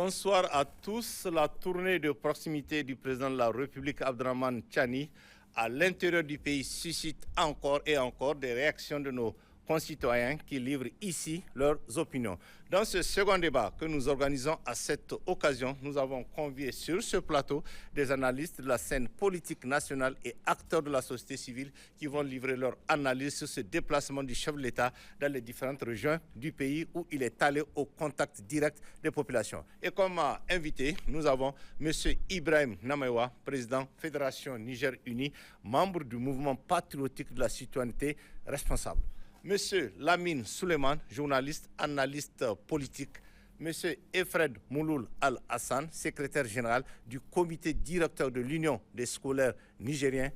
Bonsoir à tous. La tournée de proximité du président de la République, Abdraman Tchani, à l'intérieur du pays suscite encore et encore des réactions de nos concitoyens qui livrent ici leurs opinions. Dans ce second débat que nous organisons à cette occasion, nous avons convié sur ce plateau des analystes de la scène politique nationale et acteurs de la société civile qui vont livrer leur analyse sur ce déplacement du chef de l'État dans les différentes régions du pays où il est allé au contact direct des populations. Et comme invité, nous avons M. Ibrahim Namewa, président Fédération Niger Unie, membre du mouvement patriotique de la citoyenneté responsable. Monsieur Lamine Suleiman, journaliste, analyste politique. Monsieur Efred Mouloul Al-Hassan, secrétaire général du comité directeur de l'Union des scolaires nigériens.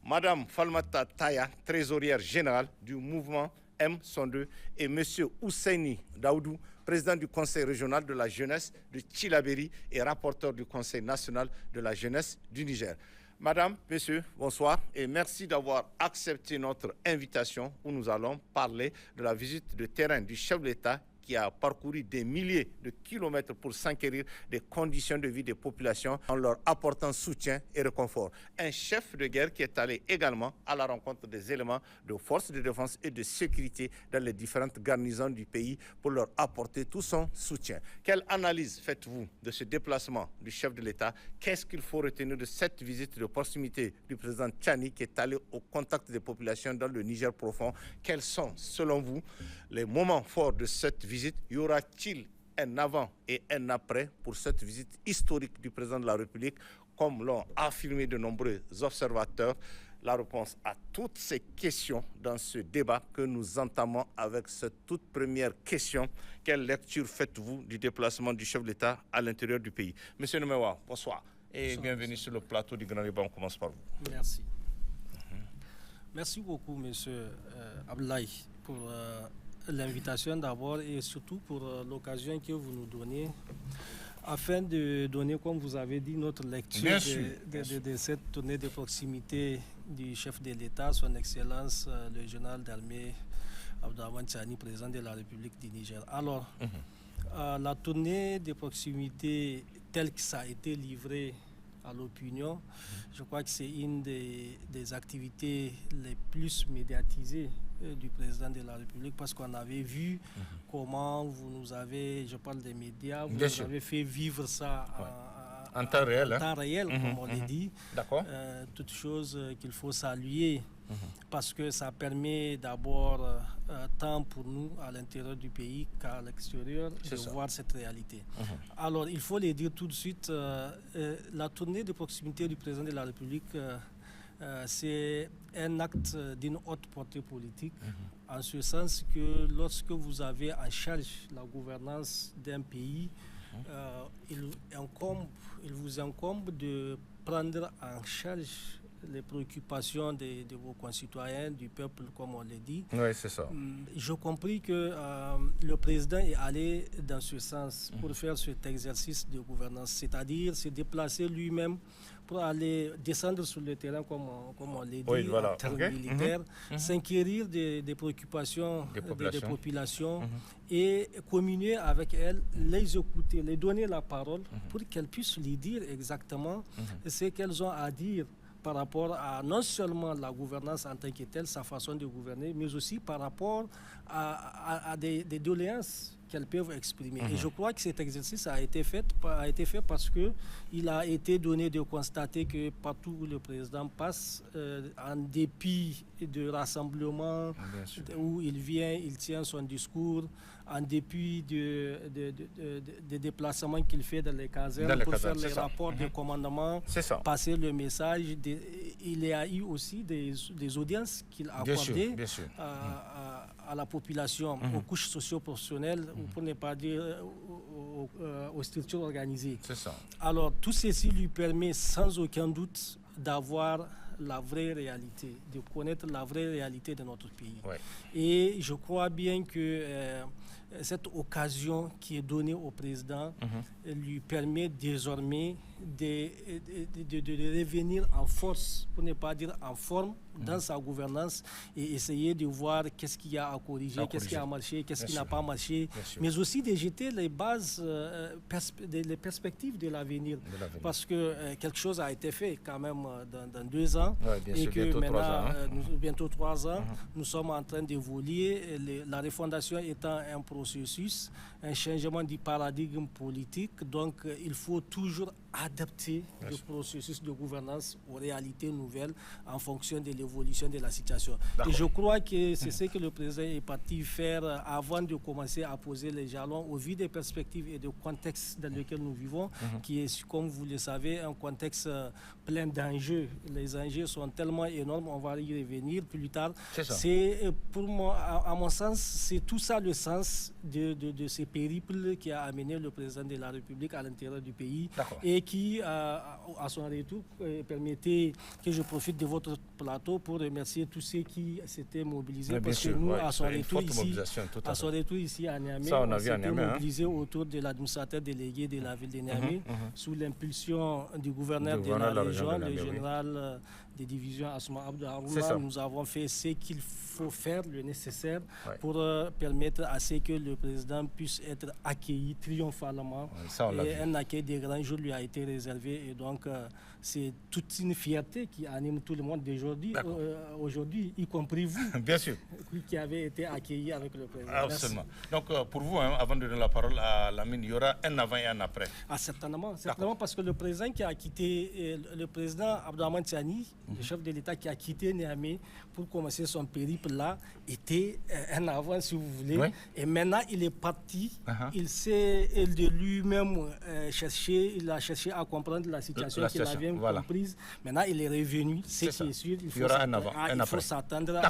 Madame Falmata Taya, trésorière générale du mouvement M102. Et monsieur Ousseini Daoudou, président du conseil régional de la jeunesse de Tchilabéri et rapporteur du conseil national de la jeunesse du Niger. Madame, Monsieur, bonsoir et merci d'avoir accepté notre invitation où nous allons parler de la visite de terrain du chef de l'État qui a parcouru des milliers de kilomètres pour s'enquérir des conditions de vie des populations en leur apportant soutien et réconfort. Un chef de guerre qui est allé également à la rencontre des éléments de forces de défense et de sécurité dans les différentes garnisons du pays pour leur apporter tout son soutien. Quelle analyse faites-vous de ce déplacement du chef de l'État? Qu'est-ce qu'il faut retenir de cette visite de proximité du président Tchani qui est allé au contact des populations dans le Niger profond? Quels sont, selon vous, les moments forts de cette visite? Y aura-t-il un avant et un après pour cette visite historique du président de la République, comme l'ont affirmé de nombreux observateurs? La réponse à toutes ces questions dans ce débat que nous entamons avec cette toute première question. Quelle lecture faites-vous du déplacement du chef de l'État à l'intérieur du pays? Monsieur Numewa, bonsoir et bienvenue sur le plateau du Grand Débat. On commence par vous. Merci. Merci beaucoup, monsieur Abdoulaye, pour l'invitation d'abord et surtout pour l'occasion que vous nous donnez afin de donner, comme vous avez dit, notre lecture de cette tournée de proximité du chef de l'État, son Excellence le général d'armée Abdraman Tchani, président de la République du Niger. Alors, la tournée de proximité telle que ça a été livré à l'opinion, je crois que c'est une des activités les plus médiatisées du président de la République parce qu'on avait vu comment vous nous avez, je parle des médias, vous nous avez fait vivre ça en temps réel, comme on l'a dit. D'accord. Toute chose qu'il faut saluer parce que ça permet d'abord, tant pour nous à l'intérieur du pays qu'à l'extérieur, de voir cette réalité. Alors, il faut le dire tout de suite, la tournée de proximité du président de la République, c'est un acte d'une haute portée politique, en ce sens que lorsque vous avez en charge la gouvernance d'un pays, il vous incombe de prendre en charge les préoccupations de vos concitoyens, du peuple, comme on l'a dit. Oui, c'est ça. J'ai compris que le président est allé dans ce sens pour faire cet exercice de gouvernance, c'est-à-dire se déplacer lui-même pour aller descendre sur le terrain, comme on l'a dit, en termes militaires, s'inquérir des préoccupations des populations et communier avec elles, les écouter, les donner la parole pour qu'elles puissent lui dire exactement ce qu'elles ont à dire par rapport à non seulement la gouvernance en tant que telle, sa façon de gouverner, mais aussi par rapport à des doléances qu'elles peuvent exprimer. Et je crois que cet exercice a été fait parce qu'il a été donné de constater que partout où le président passe, en dépit de rassemblements où il vient, il tient son discours, en dépit des déplacements qu'il fait dans les casernes pour faire les rapports de commandement, passer le message. Il y a eu aussi des audiences qu'il a accordées à la population, aux couches socio-professionnelles, ou pour ne pas dire aux structures organisées. Alors, tout ceci lui permet sans aucun doute d'avoir la vraie réalité, de connaître la vraie réalité de notre pays. Et je crois bien que cette occasion qui est donnée au président lui permet désormais de revenir en force, pour ne pas dire en forme, dans sa gouvernance et essayer de voir qu'est-ce qu'il y a à corriger, qu'est-ce qui a marché, qu'est-ce qui n'a pas marché, mais aussi de jeter les bases, les perspectives de l'avenir. Parce que quelque chose a été fait quand même dans 2 ans et que maintenant, bientôt 3 ans, nous sommes en train d'évoluer. La refondation étant un processus, un changement du paradigme politique, donc il faut toujours adapter le processus de gouvernance aux réalités nouvelles en fonction de l'évolution de la situation. Et je crois que c'est ce que le président est parti faire avant de commencer à poser les jalons au vu des perspectives et du contexte dans lequel nous vivons, qui est, comme vous le savez, un contexte plein d'enjeux. Les enjeux sont tellement énormes, on va y revenir plus tard. C'est pour moi, à mon sens, c'est tout ça le sens de ce périple qui a amené le président de la République à l'intérieur du pays et qui, à son retour, permettez que je profite de votre plateau pour remercier tous ceux qui s'étaient mobilisés. Parce que nous, à son retour ici à Niamey, on s'était mobilisés autour de l'administrateur délégué de la ville de Niamey, sous l'impulsion du gouverneur de la région, le général des divisions Asma Abdou Harouna. Nous avons fait ce qu'il faut faire, le nécessaire, pour permettre à ce que le président puisse être accueilli triomphalement. Et un accueil des grands jours lui a été réservé. Et donc, c'est toute une fierté qui anime tout le monde aujourd'hui, y compris vous, bien sûr, qui avez été accueilli avec le président. Absolument. Donc, pour vous, avant de donner la parole à Lamine, il y aura un avant et un après. Certainement, parce que le président qui a quitté, le président Abdourahmane Tiani, le chef de l'État qui a quitté Niamey pour commencer son périple là, était un avant, si vous voulez. Et maintenant, il est parti. Il s'est de lui-même il a cherché à comprendre la situation qu'il avait comprise. Maintenant, il est revenu. C'est qui est sûr. Il faut s'attendre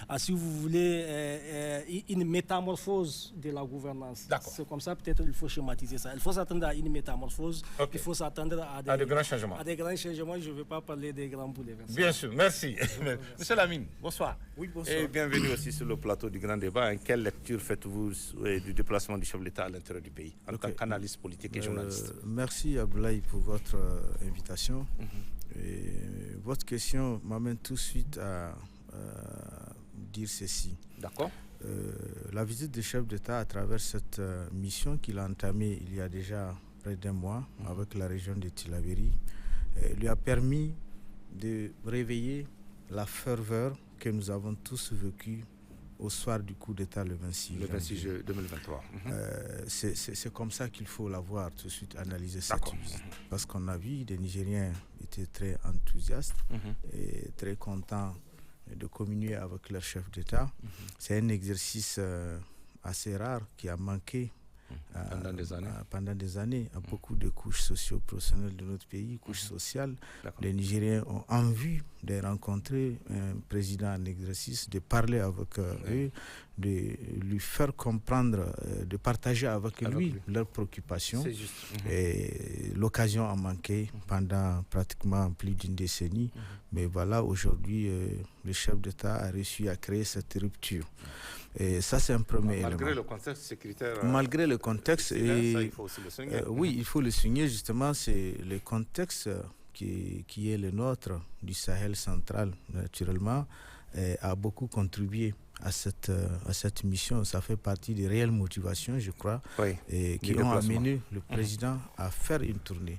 à, si vous voulez, une métamorphose de la gouvernance. C'est comme ça, peut-être, il faut schématiser ça. Il faut s'attendre à une métamorphose. Il faut s'attendre à des grands changements. Je ne veux pas parler des grands bouleversements. Bien sûr, merci. Monsieur Lamine, bonsoir. Oui, bonsoir. Et bienvenue aussi sur le plateau du Grand Débat. Quelle lecture faites-vous du déplacement du chef de l'État à l'intérieur du pays, en tant qu'analyste politique et journaliste? Merci Abdoulaye pour votre invitation. Et votre question m'amène tout de suite à dire ceci. D'accord. La visite du chef d'État à travers cette mission qu'il a entamée il y a déjà près d'1 mois avec la région de Tillabéri lui a permis de réveiller la ferveur que nous avons tous vécue au soir du coup d'État le 26 juillet 2023. C'est comme ça qu'il faut la voir tout de suite, analyser cette visite. Parce qu'on a vu des Nigériens étaient très enthousiastes et très contents de communier avec leur chef d'État. C'est un exercice assez rare qui a manqué pendant des années à beaucoup de couches socio-professionnelles de notre pays, couches sociales. Les Nigériens ont envie de rencontrer un président en exercice, de parler avec eux, de lui faire comprendre, de partager avec lui leurs préoccupations. Et l'occasion a manqué pendant pratiquement plus d'1 décennie. Mais voilà, aujourd'hui, le chef d'État a réussi à créer cette rupture. Et ça, c'est un premier élément. Malgré le contexte sécuritaire. Malgré le contexte. Ça, il faut aussi le souligner. Oui, il faut le souligner, justement, c'est le contexte qui est le nôtre, du Sahel central, naturellement, a beaucoup contribué à cette mission. Ça fait partie des réelles motivations, je crois, qui ont amené le président à faire une tournée.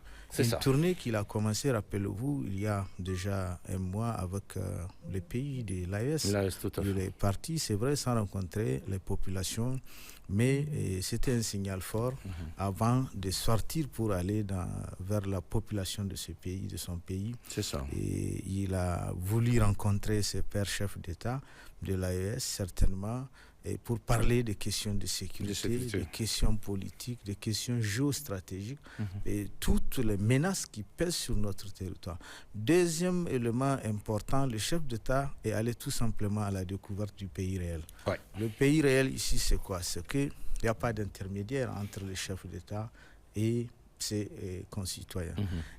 Tournée qu'il a commencé, rappelez-vous, il y a déjà 1 mois avec les pays de l'AES. Il est parti, c'est vrai, sans rencontrer les populations, mais c'était un signal fort avant de sortir pour aller vers la population de ce pays, de son pays. C'est ça. Et il a voulu rencontrer ses pairs chefs d'État de l'AES, certainement, et pour parler des questions de sécurité, des questions politiques, des questions géostratégiques et toutes les menaces qui pèsent sur notre territoire. Deuxième élément important, le chef d'État est allé tout simplement à la découverte du pays réel. Le pays réel ici, c'est quoi? C'est qu'il n'y a pas d'intermédiaire entre le chef d'État et ses concitoyens.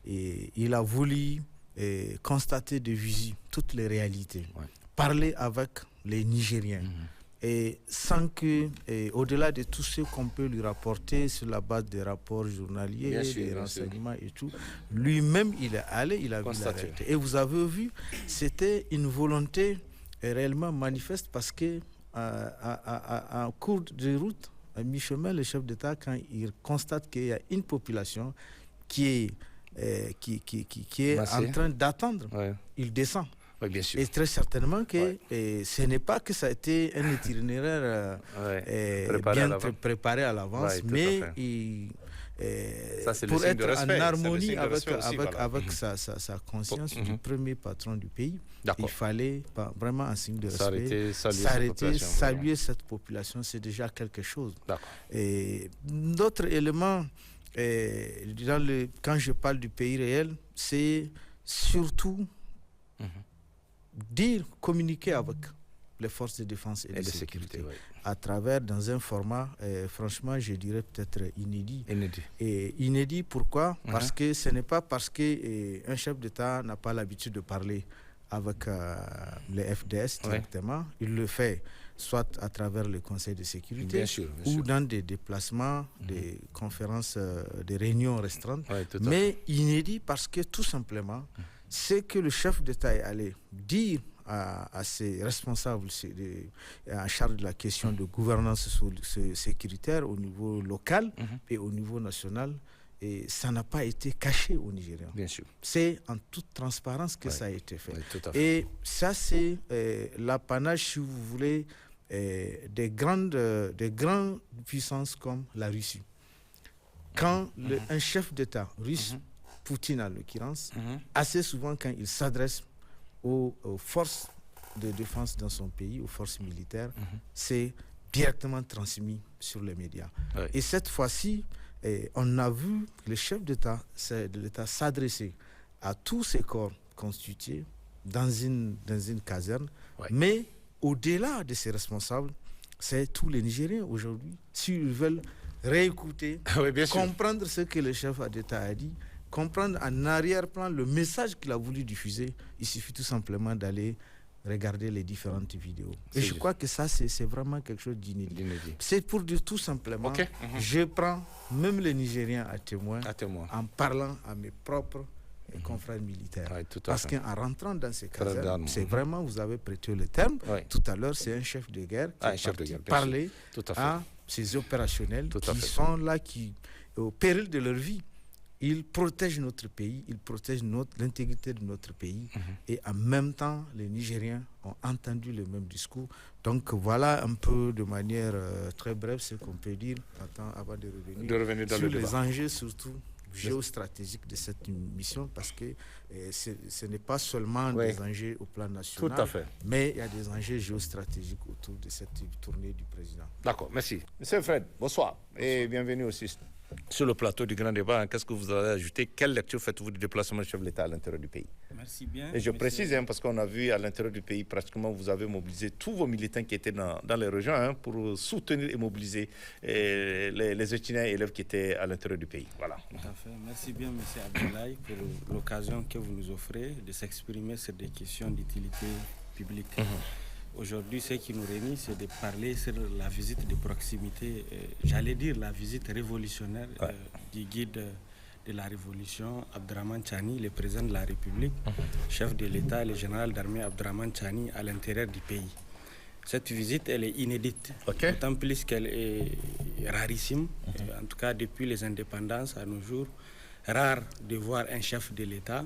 Et il a voulu constater de visu toutes les réalités, parler avec les Nigériens. et sans que, au-delà de tout ce qu'on peut lui rapporter sur la base des rapports journaliers, des renseignements et tout, lui-même il est allé, il a vu la réalité. Et vous avez vu, c'était une volonté réellement manifeste parce que en cours de route, à mi-chemin, le chef d'État, quand il constate qu'il y a une population qui est en train d'attendre, il descend. Oui, bien sûr. Et très certainement que ce n'est pas que ça a été un itinéraire préparé à l'avance, mais pour être en harmonie avec sa conscience du premier patron du pays, il fallait vraiment un signe de respect, s'arrêter, saluer cette population, c'est déjà quelque chose. D'autres éléments, quand je parle du pays réel, c'est surtout communiquer avec les forces de défense et de sécurité à travers, dans un format, franchement, je dirais peut-être inédit. Et inédit, pourquoi? Parce que ce n'est pas parce qu'un chef d'État n'a pas l'habitude de parler avec les FDS directement. Il le fait soit à travers le Conseil de sécurité ou dans des déplacements, des conférences, des réunions restreintes. Mais inédit parce que tout simplement, c'est que le chef d'État est allé dire à ses responsables en charge de la question de gouvernance sécuritaire au niveau local et au niveau national, et ça n'a pas été caché aux Nigériens. Bien sûr. C'est en toute transparence que ça a été fait. Et ça, c'est l'apanage, si vous voulez, des grandes puissances comme la Russie. Quand un chef d'État russe, Poutine en l'occurrence, assez souvent quand il s'adresse aux forces de défense dans son pays, aux forces militaires, c'est directement transmis sur les médias. Et cette fois-ci, on a vu le chef d'État s'adresser à tous ces corps constitués dans une caserne, mais au-delà de ces responsables, c'est tous les Nigériens aujourd'hui. S'ils veulent réécouter, comprendre ce que le chef d'État a dit, comprendre en arrière-plan le message qu'il a voulu diffuser, il suffit tout simplement d'aller regarder les différentes vidéos. Et je crois que ça, c'est vraiment quelque chose d'inédit. C'est pour dire tout simplement, je prends même les Nigériens à témoin, en parlant à mes propres confrères militaires. Parce qu'en rentrant dans ces casernes, c'est vraiment, vous avez prêté le terme, tout à l'heure, c'est un chef de guerre qui est parti parler à ces opérationnels qui sont là, au péril de leur vie, ils protègent notre pays, ils protègent l'intégrité de notre pays. Et en même temps, les Nigériens ont entendu le même discours. Donc voilà un peu de manière très brève ce qu'on peut dire avant de revenir sur les enjeux surtout géostratégiques de cette mission, parce que ce n'est pas seulement des enjeux au plan national, mais il y a des enjeux géostratégiques autour de cette tournée du président. D'accord, merci. Monsieur Fred, bonsoir et bienvenue aussi sur le plateau du Grand Débat. Qu'est-ce que vous avez ajouté? Quelle lecture faites-vous du déplacement du chef de l'État à l'intérieur du pays? Merci bien. Et je précise, parce qu'on a vu à l'intérieur du pays, pratiquement, vous avez mobilisé tous vos militants qui étaient dans les régions pour soutenir et mobiliser les étudiants et élèves qui étaient à l'intérieur du pays. Voilà. Tout à fait. Merci bien, M. Abdoulaye, pour l'occasion que vous nous offrez de s'exprimer sur des questions d'utilité publique. Aujourd'hui, ce qui nous réunit, c'est de parler sur la visite de proximité, j'allais dire la visite révolutionnaire du guide de la révolution, Abdraman Chani, le président de la République, chef de l'État, le général d'armée Abdraman Chani, à l'intérieur du pays. Cette visite, elle est inédite, d'autant plus qu'elle est rarissime. En tout cas, depuis les indépendances à nos jours, rare de voir un chef de l'État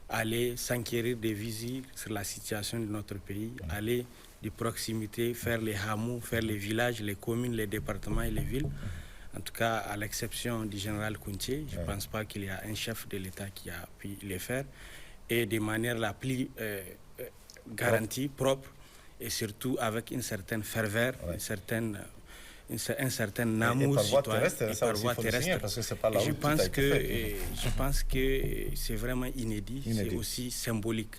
aller s'enquérir des visites sur la situation de notre pays, aller de proximité, faire les hameaux, faire les villages, les communes, les départements et les villes. En tout cas, à l'exception du général Kounché, je ne pense pas qu'il y a un chef de l'État qui a pu les faire. Et de manière la plus garantie, propre, et surtout avec une certaine ferveur, un certain amour citoyen et par voie terrestre. Je pense que c'est vraiment inédit. C'est aussi symbolique.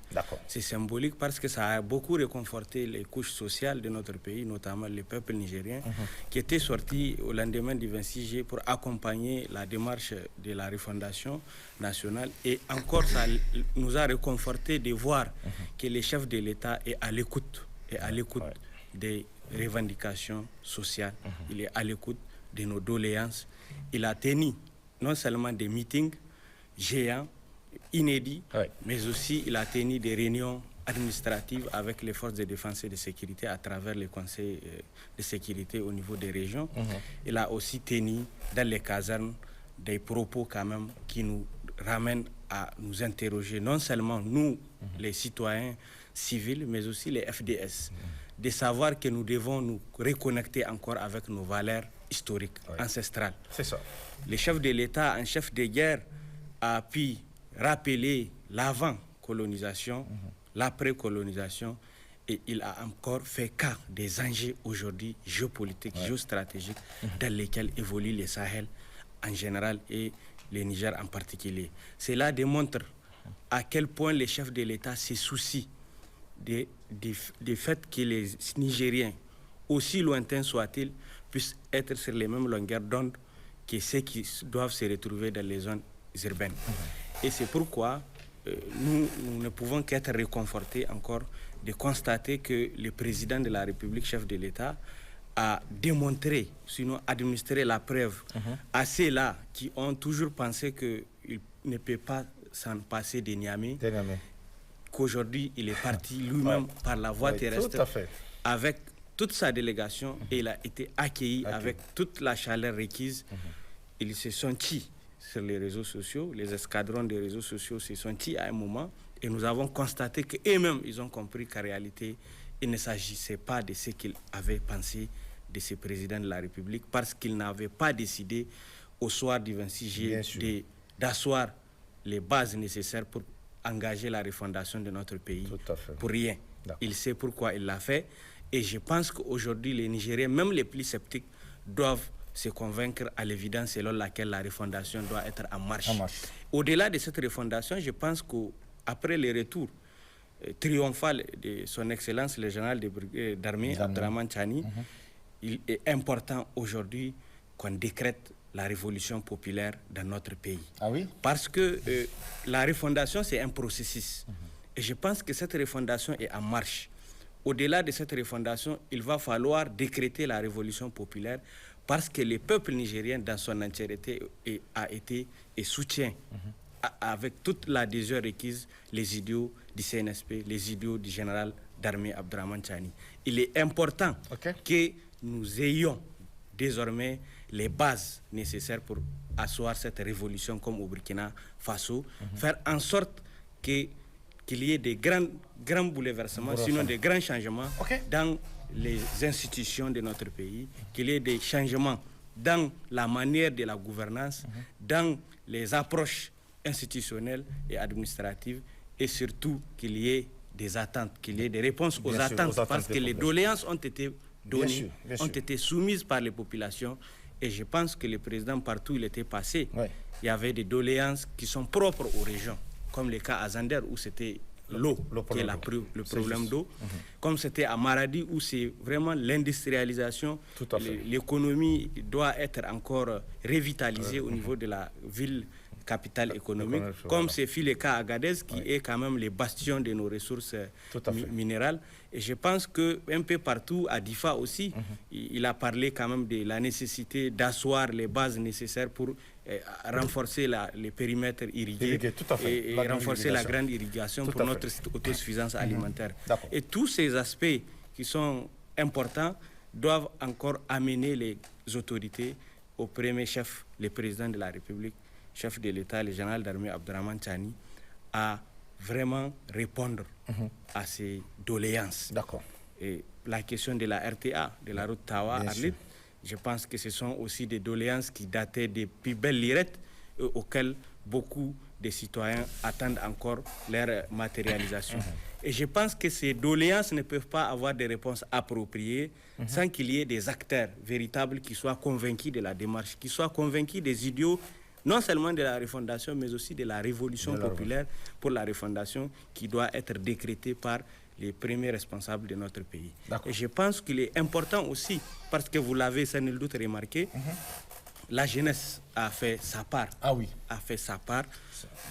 C'est symbolique parce que ça a beaucoup réconforté les couches sociales de notre pays, notamment le peuple nigérien, qui était sorti au lendemain du 26 juillet pour accompagner la démarche de la refondation nationale. Et encore, ça nous a réconforté de voir que le chef de l'État est à l'écoute des revendications sociales. Il est à l'écoute de nos doléances. Il a tenu non seulement des meetings géants, inédits, mais aussi il a tenu des réunions administratives avec les forces de défense et de sécurité à travers les conseils de sécurité au niveau des régions. Il a aussi tenu dans les casernes des propos quand même qui nous ramènent à nous interroger, non seulement nous, les citoyens civils, mais aussi les FDS, de savoir que nous devons nous reconnecter encore avec nos valeurs historiques, ancestrales. C'est ça. Le chef de l'État, un chef de guerre, a pu rappeler l'avant-colonisation, l'après-colonisation, et il a encore fait cas des enjeux aujourd'hui géopolitiques, géostratégiques, dans lesquels évolue le Sahel en général et le Niger en particulier. Cela démontre à quel point les chefs de l'État se soucient du fait que les Nigériens, aussi lointains soient-ils, puissent être sur les mêmes longueurs d'onde que ceux qui doivent se retrouver dans les zones urbaines. Et c'est pourquoi nous ne pouvons qu'être réconfortés encore de constater que le président de la République, chef de l'État, a démontré, sinon administré la preuve à ceux-là qui ont toujours pensé qu'il ne peut pas s'en passer de Niamey, qu'aujourd'hui il est parti lui-même par la voie terrestre avec toute sa délégation et il a été accueilli avec toute la chaleur requise. Ils se sont tués sur les réseaux sociaux, les escadrons des réseaux sociaux se sont tués à un moment et nous avons constaté qu'eux-mêmes ils ont compris qu'en réalité il ne s'agissait pas de ce qu'ils avaient pensé de ce président de la République parce qu'il n'avait pas décidé au soir du 26 juillet d'asseoir les bases nécessaires pour engager la refondation de notre pays pour rien. Il sait pourquoi il l'a fait et je pense qu'aujourd'hui les Nigériens, même les plus sceptiques, doivent se convaincre à l'évidence selon laquelle la refondation doit être en marche. Au-delà de cette refondation, je pense qu'après le retour triomphal de son Excellence le général d'armée Abdraman Chani, il est important aujourd'hui qu'on décrète la révolution populaire dans notre pays. Parce que la refondation, c'est un processus. Et je pense que cette refondation est en marche. Au-delà de cette refondation, il va falloir décréter la révolution populaire parce que le peuple nigérien, dans son entièreté, a été et soutient avec toute l'adhésion requise les idéaux du CNSP, les idéaux du général d'armée Abdraman Chani. Il est important que nous ayons désormais les bases nécessaires pour asseoir cette révolution comme au Burkina Faso, faire en sorte qu'il y ait des grands bouleversements, sinon des grands changements dans les institutions de notre pays, qu'il y ait des changements dans la manière de la gouvernance, dans les approches institutionnelles et administratives, et surtout qu'il y ait des attentes, qu'il y ait des réponses aux attentes, parce que les doléances ont été données, ont été soumises par les populations, et je pense que le président, partout où il était passé, il y avait des doléances qui sont propres aux régions, comme le cas à Zander où c'était l'eau qui est le problème d'eau, comme c'était à Maradi où c'est vraiment l'industrialisation, l'économie doit être encore revitalisée au niveau de la ville capitale économique, comme c'est le cas à Agadez qui est quand même le bastion de nos ressources minérales. Et je pense qu'un peu partout, à Difa aussi, il a parlé quand même de la nécessité d'asseoir les bases nécessaires pour renforcer les périmètres irrigués et renforcer la grande irrigation pour notre autosuffisance alimentaire. Et tous ces aspects qui sont importants doivent encore amener les autorités au premier chef, le président de la République, chef de l'État, le général d'armée Abdraman Chani, à vraiment répondre à ces doléances. Et la question de la RTA, de la route Tawa-Arlit, je pense que ce sont aussi des doléances qui dataient depuis belle lurette auxquelles beaucoup de citoyens attendent encore leur matérialisation. Et je pense que ces doléances ne peuvent pas avoir des réponses appropriées sans qu'il y ait des acteurs véritables qui soient convaincus de la démarche, qui soient convaincus des idéaux non seulement de la refondation, mais aussi de la révolution populaire pour la refondation qui doit être décrétée par les premiers responsables de notre pays. Et je pense qu'il est important aussi, parce que vous l'avez sans nul doute remarqué, la jeunesse a fait sa part. Ah oui. A fait sa part.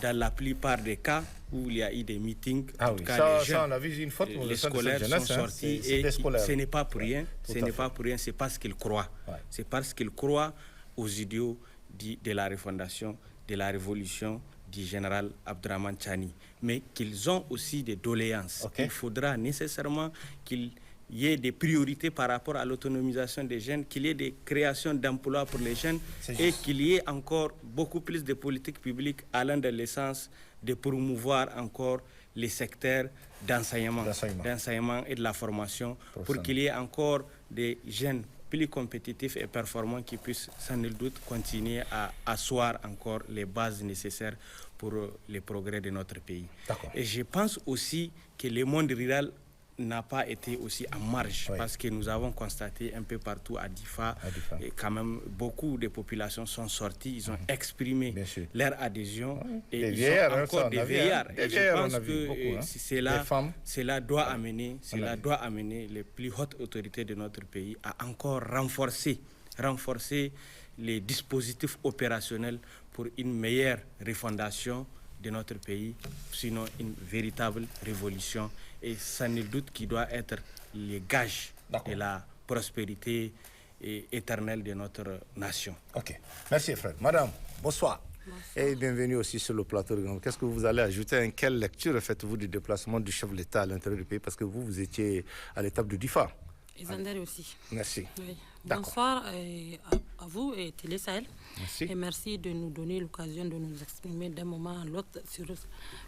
Dans la plupart des cas où il y a eu des meetings, Ah en oui. tout cas, Ça, les jeunes, on a vu une faute pour les le centre de scolaires cette sont jeunesse, hein. sortis C'est et des scolaires. ce n'est pas pour rien. Tout Ce à n'est fait. pas pour rien, c'est parce qu'ils croient. Ouais. C'est parce qu'ils croient aux idéaux de la refondation, de la révolution du général Abdraman Chani. Mais qu'ils ont aussi des doléances. Ok. Il faudra nécessairement qu'il y ait des priorités par rapport à l'autonomisation des jeunes, qu'il y ait des créations d'emplois pour les jeunes et qu'il y ait encore beaucoup plus de politiques publiques allant dans le sens de promouvoir encore les secteurs d'enseignement et de la formation pour qu'il y ait encore des jeunes plus compétitifs et performants qui puissent sans nul doute continuer à asseoir encore les bases nécessaires pour les progrès de notre pays. Et je pense aussi que le monde rural n'a pas été aussi en marge parce que nous avons constaté un peu partout à Difa, et quand même beaucoup de populations sont sorties, ils ont exprimé leur adhésion et ils sont encore des vieillards. Et je pense que cela doit amener les plus hautes autorités de notre pays à encore renforcer les dispositifs opérationnels pour une meilleure refondation de notre pays, sinon une véritable révolution. Et sans nul doute qui doit être le gage de la prospérité éternelle de notre nation. Ok. Merci, frère. Madame, bonsoir. Et bienvenue aussi sur le plateau de Grand. Qu'est-ce que vous allez ajouter? Quelle lecture faites-vous du déplacement du chef de l'État à l'intérieur du pays? Parce que vous étiez à l'étape de Difa. Et Zander aussi. Merci. Oui. Bonsoir à vous et Télé Sahel. Merci. Et merci de nous donner l'occasion de nous exprimer d'un moment à l'autre sur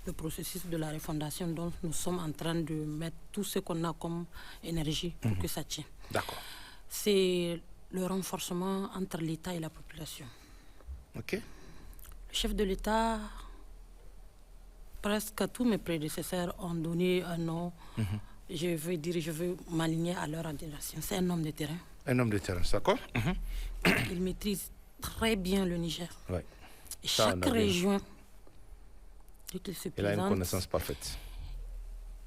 le processus de la refondation dont nous sommes en train de mettre tout ce qu'on a comme énergie pour que ça tienne. D'accord. C'est le renforcement entre l'État et la population. Ok. Le chef de l'État, presque tous mes prédécesseurs ont donné un nom. Je veux m'aligner à leur admiration. C'est un homme de terrain. Un homme de terrain, c'est d'accord. Il maîtrise très bien le Niger. Ouais. Et chaque région, dès qu'il se il a une présente, connaissance parfaite.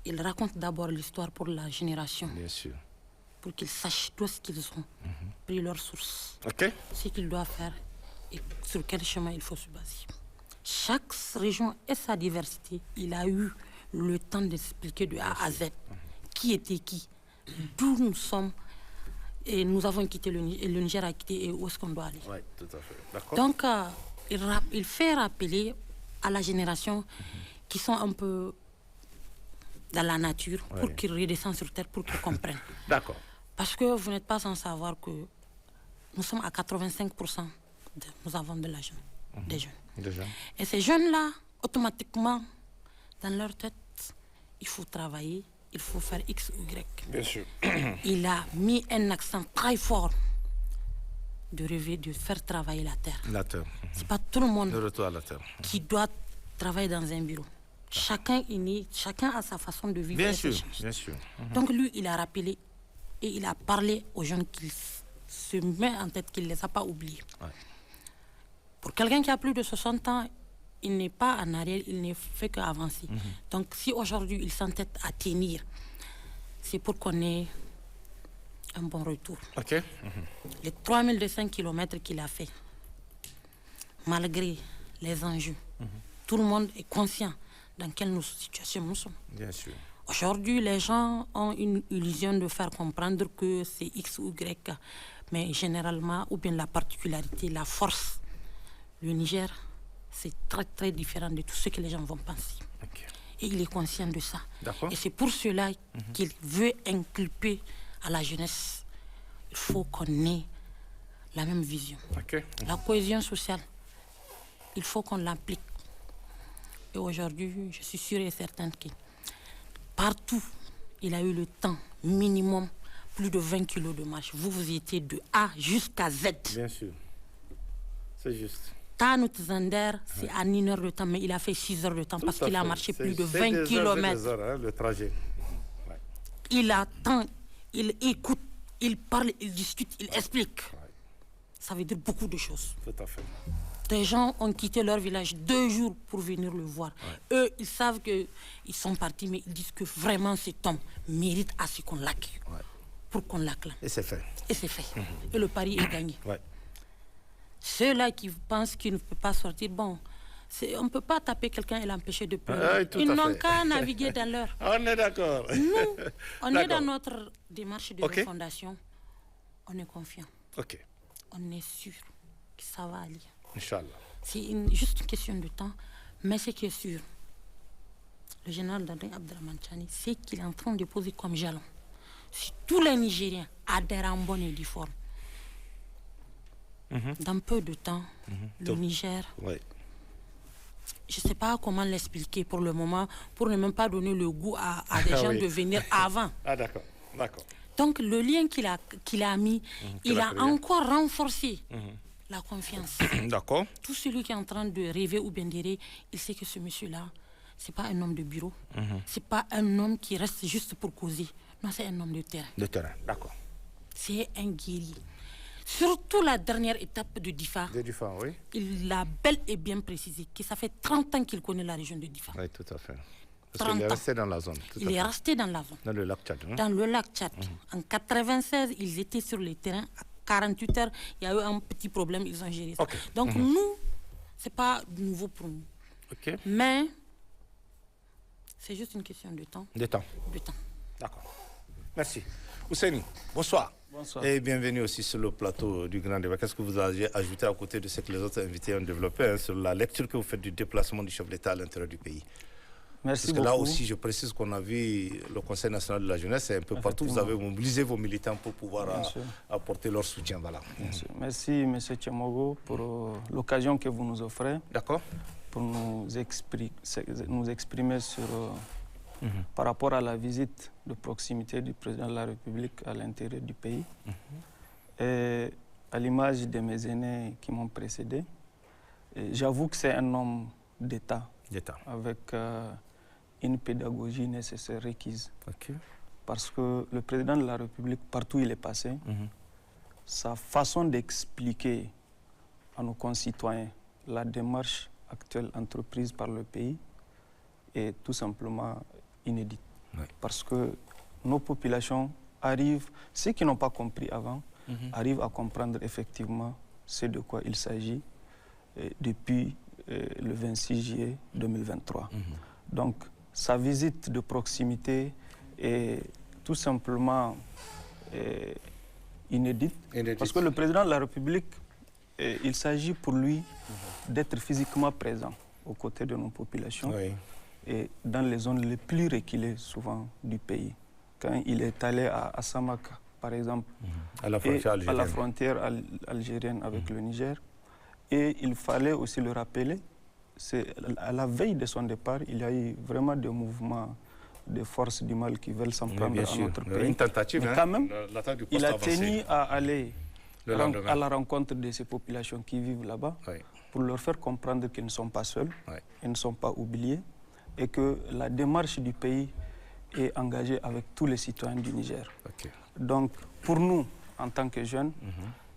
il raconte d'abord l'histoire pour la génération, Bien sûr. pour qu'ils sachent d'où est-ce qu'ils ont pris leur source, Ok. ce qu'ils doivent faire et sur quel chemin il faut se baser. Chaque région et sa diversité, il a eu le temps d'expliquer de A à Z qui était qui, d'où nous sommes, et nous avons quitté le Niger a quitté et où est-ce qu'on doit aller. Oui, tout à fait. D'accord. Donc, il fait rappeler à la génération qui sont un peu dans la nature pour qu'ils redescendent sur terre, pour qu'ils comprennent. D'accord. Parce que vous n'êtes pas sans savoir que nous sommes à 85%, nous avons de la jeune, des jeunes. Déjà. Et ces jeunes-là, automatiquement, dans leur tête, il faut travailler, il faut faire X ou Y. Bien sûr. Il a mis un accent très fort de rêver de faire travailler la terre. La terre. C'est pas tout le monde Le retour à la terre. qui doit travailler dans un bureau. Chacun est né, chacun a sa façon de vivre. Bien et sûr, ses chances. bien sûr. Donc lui, il a rappelé et il a parlé aux jeunes qu'il se met en tête qu'il ne les a pas oubliés. Ouais. Pour quelqu'un qui a plus de 60 ans, il n'est pas en arrière, il ne fait qu'avancer. Donc si aujourd'hui il s'entête à tenir, c'est pour qu'on ait un bon retour. Ok. Les 3200 km qu'il a fait, malgré les enjeux, tout le monde est conscient dans quelle situation nous sommes. Bien sûr. Aujourd'hui, les gens ont une illusion de faire comprendre que c'est X ou Y, mais généralement, ou bien la particularité, la force, le Niger, c'est très très différent de tout ce que les gens vont penser. Ok. Et il est conscient de ça. D'accord. Et c'est pour cela qu'il veut inculper à la jeunesse. Il faut qu'on ait la même vision. Ok. La cohésion sociale, il faut qu'on l'applique. Et aujourd'hui, je suis sûre et certaine que partout, il a eu le temps minimum, plus de 20 kilos de marche. Vous étiez de A jusqu'à Z. Bien sûr. C'est juste. Tanout Zander, c'est en 1 heure de temps, mais il a fait 6 heures de temps parce qu'il a marché plus de 20 kilomètres. Hein, le trajet. Ouais. Il attend, il écoute, il parle, il discute, il explique. Ça veut dire beaucoup de choses. Tout à fait. Des gens ont quitté leur village 2 jours pour venir le voir. Eux, ils savent qu'ils sont partis, mais ils disent que vraiment cet homme mérite à ce qu'on l'accueille. Pour qu'on l'acclame. Et c'est fait. Et c'est fait. Et le pari est gagné. Ouais. Ceux-là qui pensent qu'ils ne peuvent pas sortir, bon, on ne peut pas taper quelqu'un et l'empêcher de pleurer. Ils n'ont qu'à naviguer dans leur... On est d'accord. Nous, on est dans notre démarche de refondation. On est confiant. Ok. On est sûr que ça va aller. Inch'Allah. C'est juste une question de temps. Mais ce qui est sûr, le général Abdraman Chani, c'est qu'il est en train de poser comme jalon. Si tous les Nigériens adhèrent en bonne et due forme, dans peu de temps, le Niger, je ne sais pas comment l'expliquer pour le moment, pour ne même pas donner le goût à des gens de venir avant. Ah d'accord, d'accord. Donc le lien qu'il a mis, il a encore renforcé la confiance. D'accord. Tout celui qui est en train de rêver ou bien d'errer, il sait que ce monsieur-là, ce n'est pas un homme de bureau. Ce n'est pas un homme qui reste juste pour causer. Non, c'est un homme de terrain. De terrain, d'accord. C'est un guerrier. Surtout la dernière étape de Difa. De Difa, oui. Il l'a bel et bien précisé que ça fait 30 ans qu'il connaît la région de Difa. Oui, tout à fait. Parce qu'il est resté dans la zone. Il est resté dans la zone. Dans le lac Tchad. Dans le lac Tchad. En 96, ils étaient sur le terrain. À 48 heures, il y a eu un petit problème, ils ont géré ça. Donc nous, ce n'est pas nouveau pour nous. Mais c'est juste une question de temps. De temps. De temps. D'accord. Merci. Ousseini, bonsoir. Bonsoir. Et bienvenue aussi sur le plateau du Grand Débat. Qu'est-ce que vous avez ajouté à côté de ce que les autres invités ont développé sur la lecture que vous faites du déplacement du chef d'État à l'intérieur du pays? Merci Parce que beaucoup. là aussi, je précise qu'on a vu le Conseil national de la jeunesse et un peu partout, vous avez mobilisé vos militants pour pouvoir apporter leur soutien. Voilà. Merci, M. Tchemogo, pour l'occasion que vous nous offrez. D'accord. Pour nous exprimer sur, par rapport à la visite de proximité du président de la République à l'intérieur du pays. Et à l'image de mes aînés qui m'ont précédé, j'avoue que c'est un homme d'État avec une pédagogie nécessaire requise. Parce que le président de la République, partout où il est passé, sa façon d'expliquer à nos concitoyens la démarche actuelle entreprise par le pays est tout simplement inédite. Parce que nos populations arrivent, ceux qui n'ont pas compris avant, arrivent à comprendre effectivement ce de quoi il s'agit depuis le 26 juillet 2023. Donc, sa visite de proximité est tout simplement inédite. Parce que le président de la République, il s'agit pour lui d'être physiquement présent aux côtés de nos populations et dans les zones les plus reculées souvent du pays. Quand il est allé à Samaka, par exemple, à la frontière algérienne avec le Niger, et il fallait aussi le rappeler, à la veille de son départ, il y a eu vraiment des mouvements de forces du mal qui veulent s'en prendre à notre pays. Une tentative, mais quand même, il a tenu à aller à la rencontre de ces populations qui vivent là-bas pour leur faire comprendre qu'ils ne sont pas seuls, ils ne sont pas oubliés et que la démarche du pays est engagée avec tous les citoyens du Niger. Donc, pour nous, en tant que jeunes,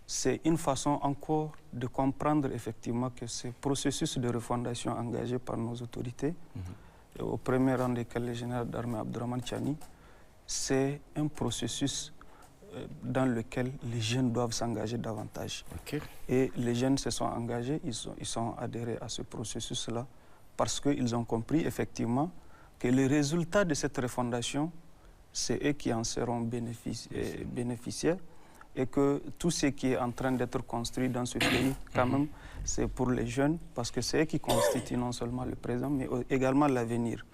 c'est une façon encore de comprendre effectivement que ce processus de refondation engagé par nos autorités, au premier rang desquels le général d'armée Abdraman Chani, c'est un processus dans lequel les jeunes doivent s'engager davantage. Et les jeunes se sont engagés, ils sont adhérés à ce processus-là parce qu'ils ont compris effectivement que les résultats de cette refondation, c'est eux qui en seront bénéficiaires et que tout ce qui est en train d'être construit dans ce pays, quand même, c'est pour les jeunes parce que c'est eux qui constituent non seulement le présent, mais également l'avenir.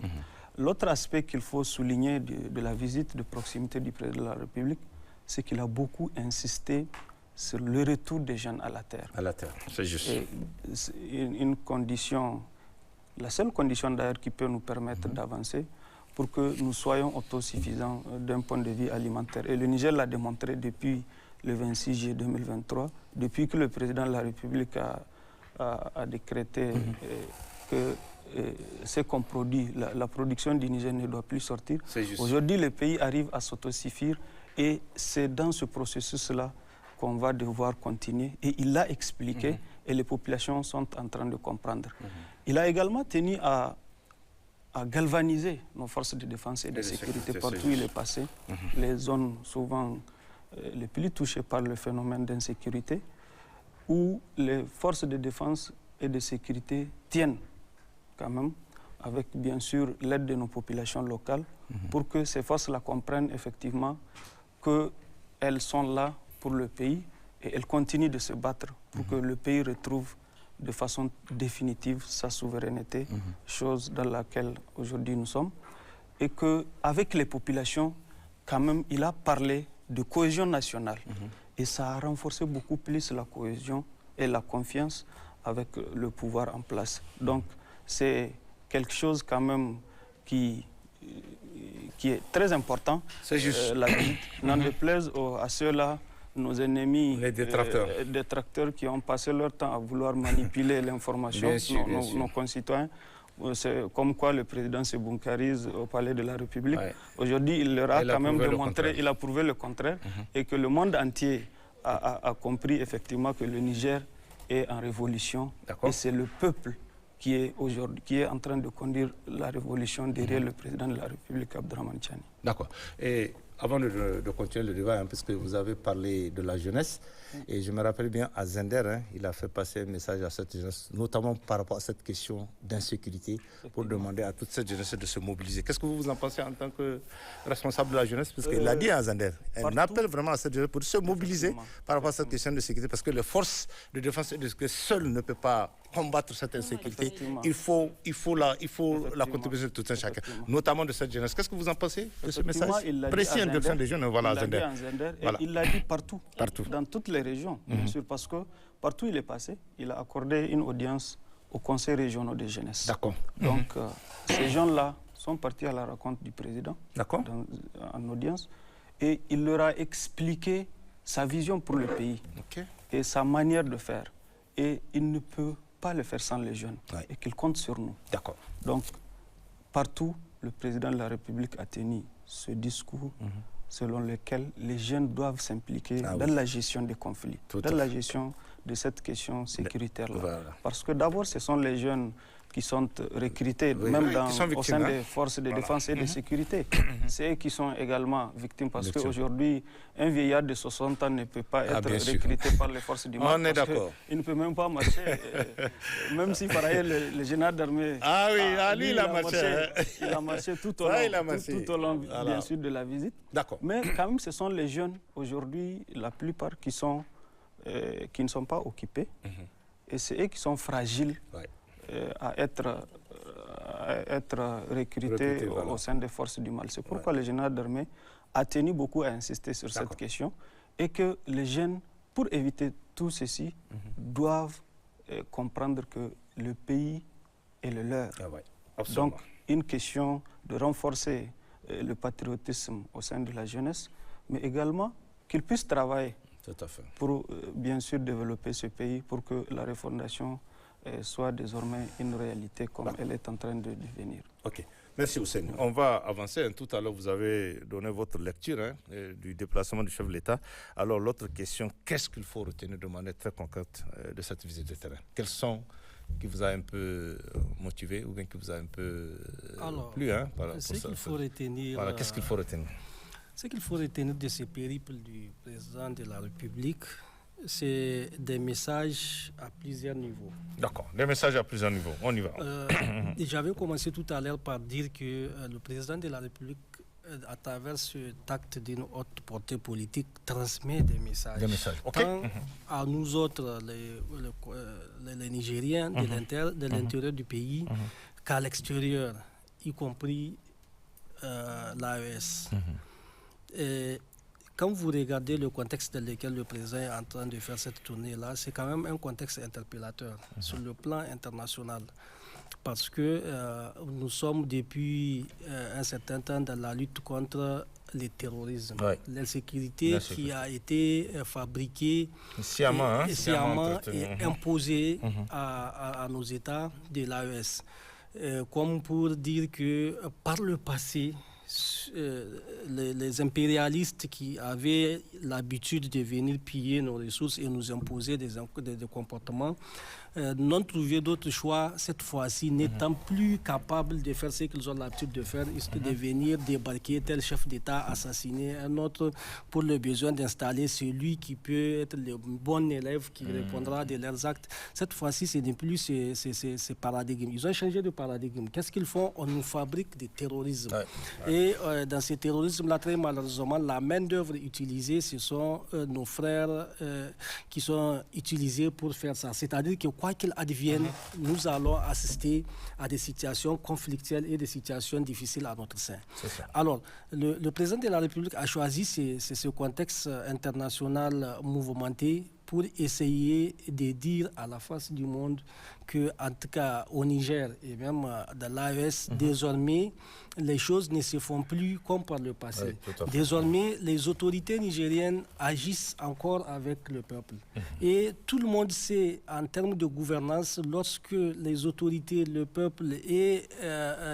L'autre aspect qu'il faut souligner de la visite de proximité du président de la République, c'est qu'il a beaucoup insisté sur le retour des jeunes à la terre. À la terre, c'est juste. Et une condition, la seule condition d'ailleurs qui peut nous permettre d'avancer pour que nous soyons autosuffisants d'un point de vue alimentaire. Et le Niger l'a démontré depuis le 26 juillet 2023, depuis que le président de la République a décrété que ce qu'on produit, la production du Niger ne doit plus sortir. Aujourd'hui, le pays arrive à s'autosuffire et c'est dans ce processus-là qu'on va devoir continuer. Et il l'a expliqué et les populations sont en train de comprendre. Il a également tenu à galvaniser nos forces de défense et de sécurité partout où il est passé. Les zones souvent les plus touchées par le phénomène d'insécurité, où les forces de défense et de sécurité tiennent quand même, avec bien sûr l'aide de nos populations locales, pour que ces forces-là comprennent effectivement qu'elles sont là pour le pays et elles continuent de se battre pour que le pays retrouve de façon définitive sa souveraineté, chose dans laquelle aujourd'hui nous sommes. Et qu'avec les populations, quand même, il a parlé de cohésion nationale. Et ça a renforcé beaucoup plus la cohésion et la confiance avec le pouvoir en place. Donc, c'est quelque chose quand même qui est très important. C'est juste. La visite. N'en déplaise à ceux-là, nos ennemis, les détracteurs qui ont passé leur temps à vouloir manipuler l'information, nos concitoyens. C'est comme quoi le président se bunkarise au palais de la République. Ouais. Aujourd'hui, il leur a quand même démontré, il a prouvé le contraire, et que le monde entier a compris effectivement que le Niger est en révolution. Et c'est le peuple qui est en train de conduire la révolution derrière le président de la République, Abdraman Chani. D'accord. Et avant de continuer le débat, parce que vous avez parlé de la jeunesse, et je me rappelle bien à Zender, il a fait passer un message à cette jeunesse, notamment par rapport à cette question d'insécurité, pour demander à toute cette jeunesse de se mobiliser. Qu'est-ce que vous en pensez en tant que responsable de la jeunesse? Parce qu'il l'a dit à Zender, un appel vraiment à cette jeunesse pour se mobiliser par rapport à cette question de sécurité, parce que les forces de défense et de sécurité seules ne peuvent pas combattre cette insécurité. Il faut la contribution de tout un chacun, notamment de cette jeunesse. Qu'est-ce que vous en pensez de ce message précis en direction des jeunes? Voilà, il l'a dit partout, dans toutes les régions, bien sûr, parce que partout il est passé, il a accordé une audience au Conseil régional de jeunesse. D'accord. Donc, ces gens-là sont partis à la rencontre du président en audience, et il leur a expliqué sa vision pour le pays et sa manière de faire. Et il ne peut pas le faire sans les jeunes, et qu'il compte sur nous. D'accord. Donc, partout, le président de la République a tenu ce discours selon lequel les jeunes doivent s'impliquer dans la gestion des conflits, dans la gestion de cette question sécuritaire-là. Voilà. Parce que d'abord, ce sont les jeunes qui sont recrutés, même au sein des forces de défense et de sécurité. C'est eux qui sont également victimes, parce qu'aujourd'hui, un vieillard de 60 ans ne peut pas être recruté par les forces du mal. On est d'accord. Il ne peut même pas marcher, même si par ailleurs le général d'armée... lui, il a marché. Il a marché tout au long bien sûr, de la visite. D'accord. Mais quand même, ce sont les jeunes, aujourd'hui, la plupart qui ne sont pas occupés. Et c'est eux qui sont fragiles. À être recrutés au sein des forces du mal. C'est pourquoi le général d'armée a tenu beaucoup à insister sur cette question, et que les jeunes, pour éviter tout ceci, doivent comprendre que le pays est le leur. Donc, une question de renforcer le patriotisme au sein de la jeunesse, mais également qu'ils puissent travailler pour bien sûr développer ce pays, pour que la refondation soit désormais une réalité comme elle est en train de devenir. Ok, merci Hussein. On va avancer. Tout à l'heure, vous avez donné votre lecture du déplacement du chef de l'État. Alors, l'autre question, qu'est-ce qu'il faut retenir de manière très concrète de cette visite de terrain? Quels sont qui vous a un peu motivé ou bien qui vous a un peu plu ce qu'il faut retenir... Voilà, qu'est-ce qu'il faut retenir? Ce qu'il faut retenir de ce périple du président de la République, c'est des messages à plusieurs niveaux. D'accord, des messages à plusieurs niveaux. On y va. J'avais commencé tout à l'heure par dire que le président de la République, à travers cet acte d'une haute portée politique, transmet des messages. Des messages, tant à nous autres, les Nigériens, de l'intérieur du pays, qu'à l'extérieur, y compris l'AES. Quand vous regardez le contexte dans lequel le président est en train de faire cette tournée-là, c'est quand même un contexte interpellateur sur le plan international. Parce que nous sommes depuis un certain temps dans la lutte contre le terrorisme. L'insécurité qui a été fabriquée sciemment et imposée à nos États de l'AES. Comme pour dire que par le passé, les impérialistes qui avaient l'habitude de venir piller nos ressources et nous imposer des comportements n'ont trouvé d'autre choix cette fois-ci, n'étant plus capables de faire ce qu'ils ont l'habitude de faire, de venir débarquer tel chef d'État, assassiner un autre pour le besoin d'installer celui qui peut être le bon élève qui répondra de leurs actes. Cette fois-ci, ce n'est plus ces paradigmes. Ils ont changé de paradigme. Qu'est-ce qu'ils font? On nous fabrique des terrorismes. Et dans ces terrorismes-là, très malheureusement, la main-d'œuvre utilisée, ce sont nos frères qui sont utilisés pour faire ça. C'est-à-dire que quoi qu'il advienne, nous allons assister à des situations conflictuelles et des situations difficiles à notre sein. Alors, le président de la République a choisi ce contexte international mouvementé pour essayer de dire à la face du monde que, en tout cas au Niger et même dans l'AES, désormais, les choses ne se font plus comme par le passé. Désormais, les autorités nigériennes agissent encore avec le peuple. Et tout le monde sait, en termes de gouvernance, lorsque les autorités, le peuple et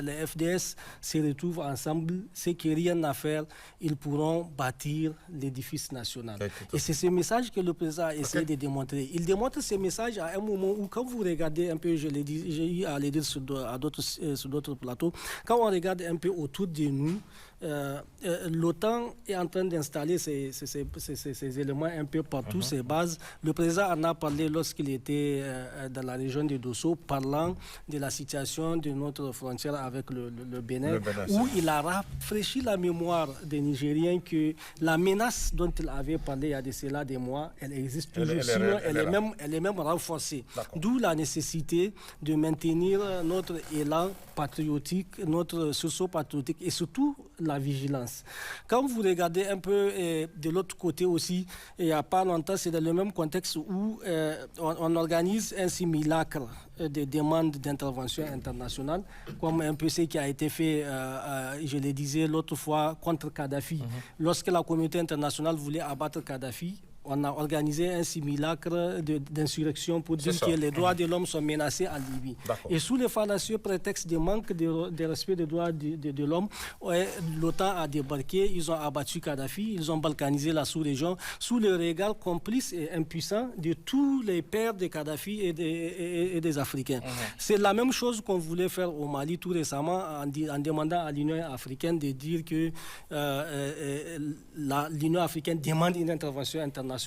les FDS se retrouvent ensemble, c'est qu'il n'y a rien à faire, ils pourront bâtir l'édifice national. Et c'est ce message que le président a essayé de démontrer. Il démontre ce message à un moment où, quand vous regardez un peu, je l'ai dit, j'ai eu à le dire sur d'autres plateaux, quand on regarde un peu autour de nous, l'OTAN est en train d'installer ces éléments un peu partout, ces bases. Le président en a parlé lorsqu'il était dans la région de Dosso, parlant de la situation de notre frontière avec le Bénin, où il a rafraîchi la mémoire des Nigériens que la menace dont il avait parlé il y a de cela des mois, elle existe toujours, sinon elle est même renforcée. D'où la nécessité de maintenir notre élan patriotique, notre sursaut patriotique et surtout la vigilance. Quand vous regardez un peu de l'autre côté aussi, il n'y a pas longtemps, c'est dans le même contexte où on organise un simulacre de demande d'intervention internationale, comme un peu ce qui a été fait, je le disais l'autre fois, contre Kadhafi. Lorsque la communauté internationale voulait abattre Kadhafi, on a organisé un simulacre d'insurrection pour dire que les droits de l'homme sont menacés en Libye. Et sous le fallacieux prétexte de manque de respect des droits de l'homme, l'OTAN a débarqué, ils ont abattu Kadhafi, ils ont balkanisé la sous-région sous le regard complice et impuissant de tous les pères de Kadhafi et des Africains. C'est la même chose qu'on voulait faire au Mali tout récemment en demandant à l'Union africaine de dire que l'Union africaine demande une intervention internationale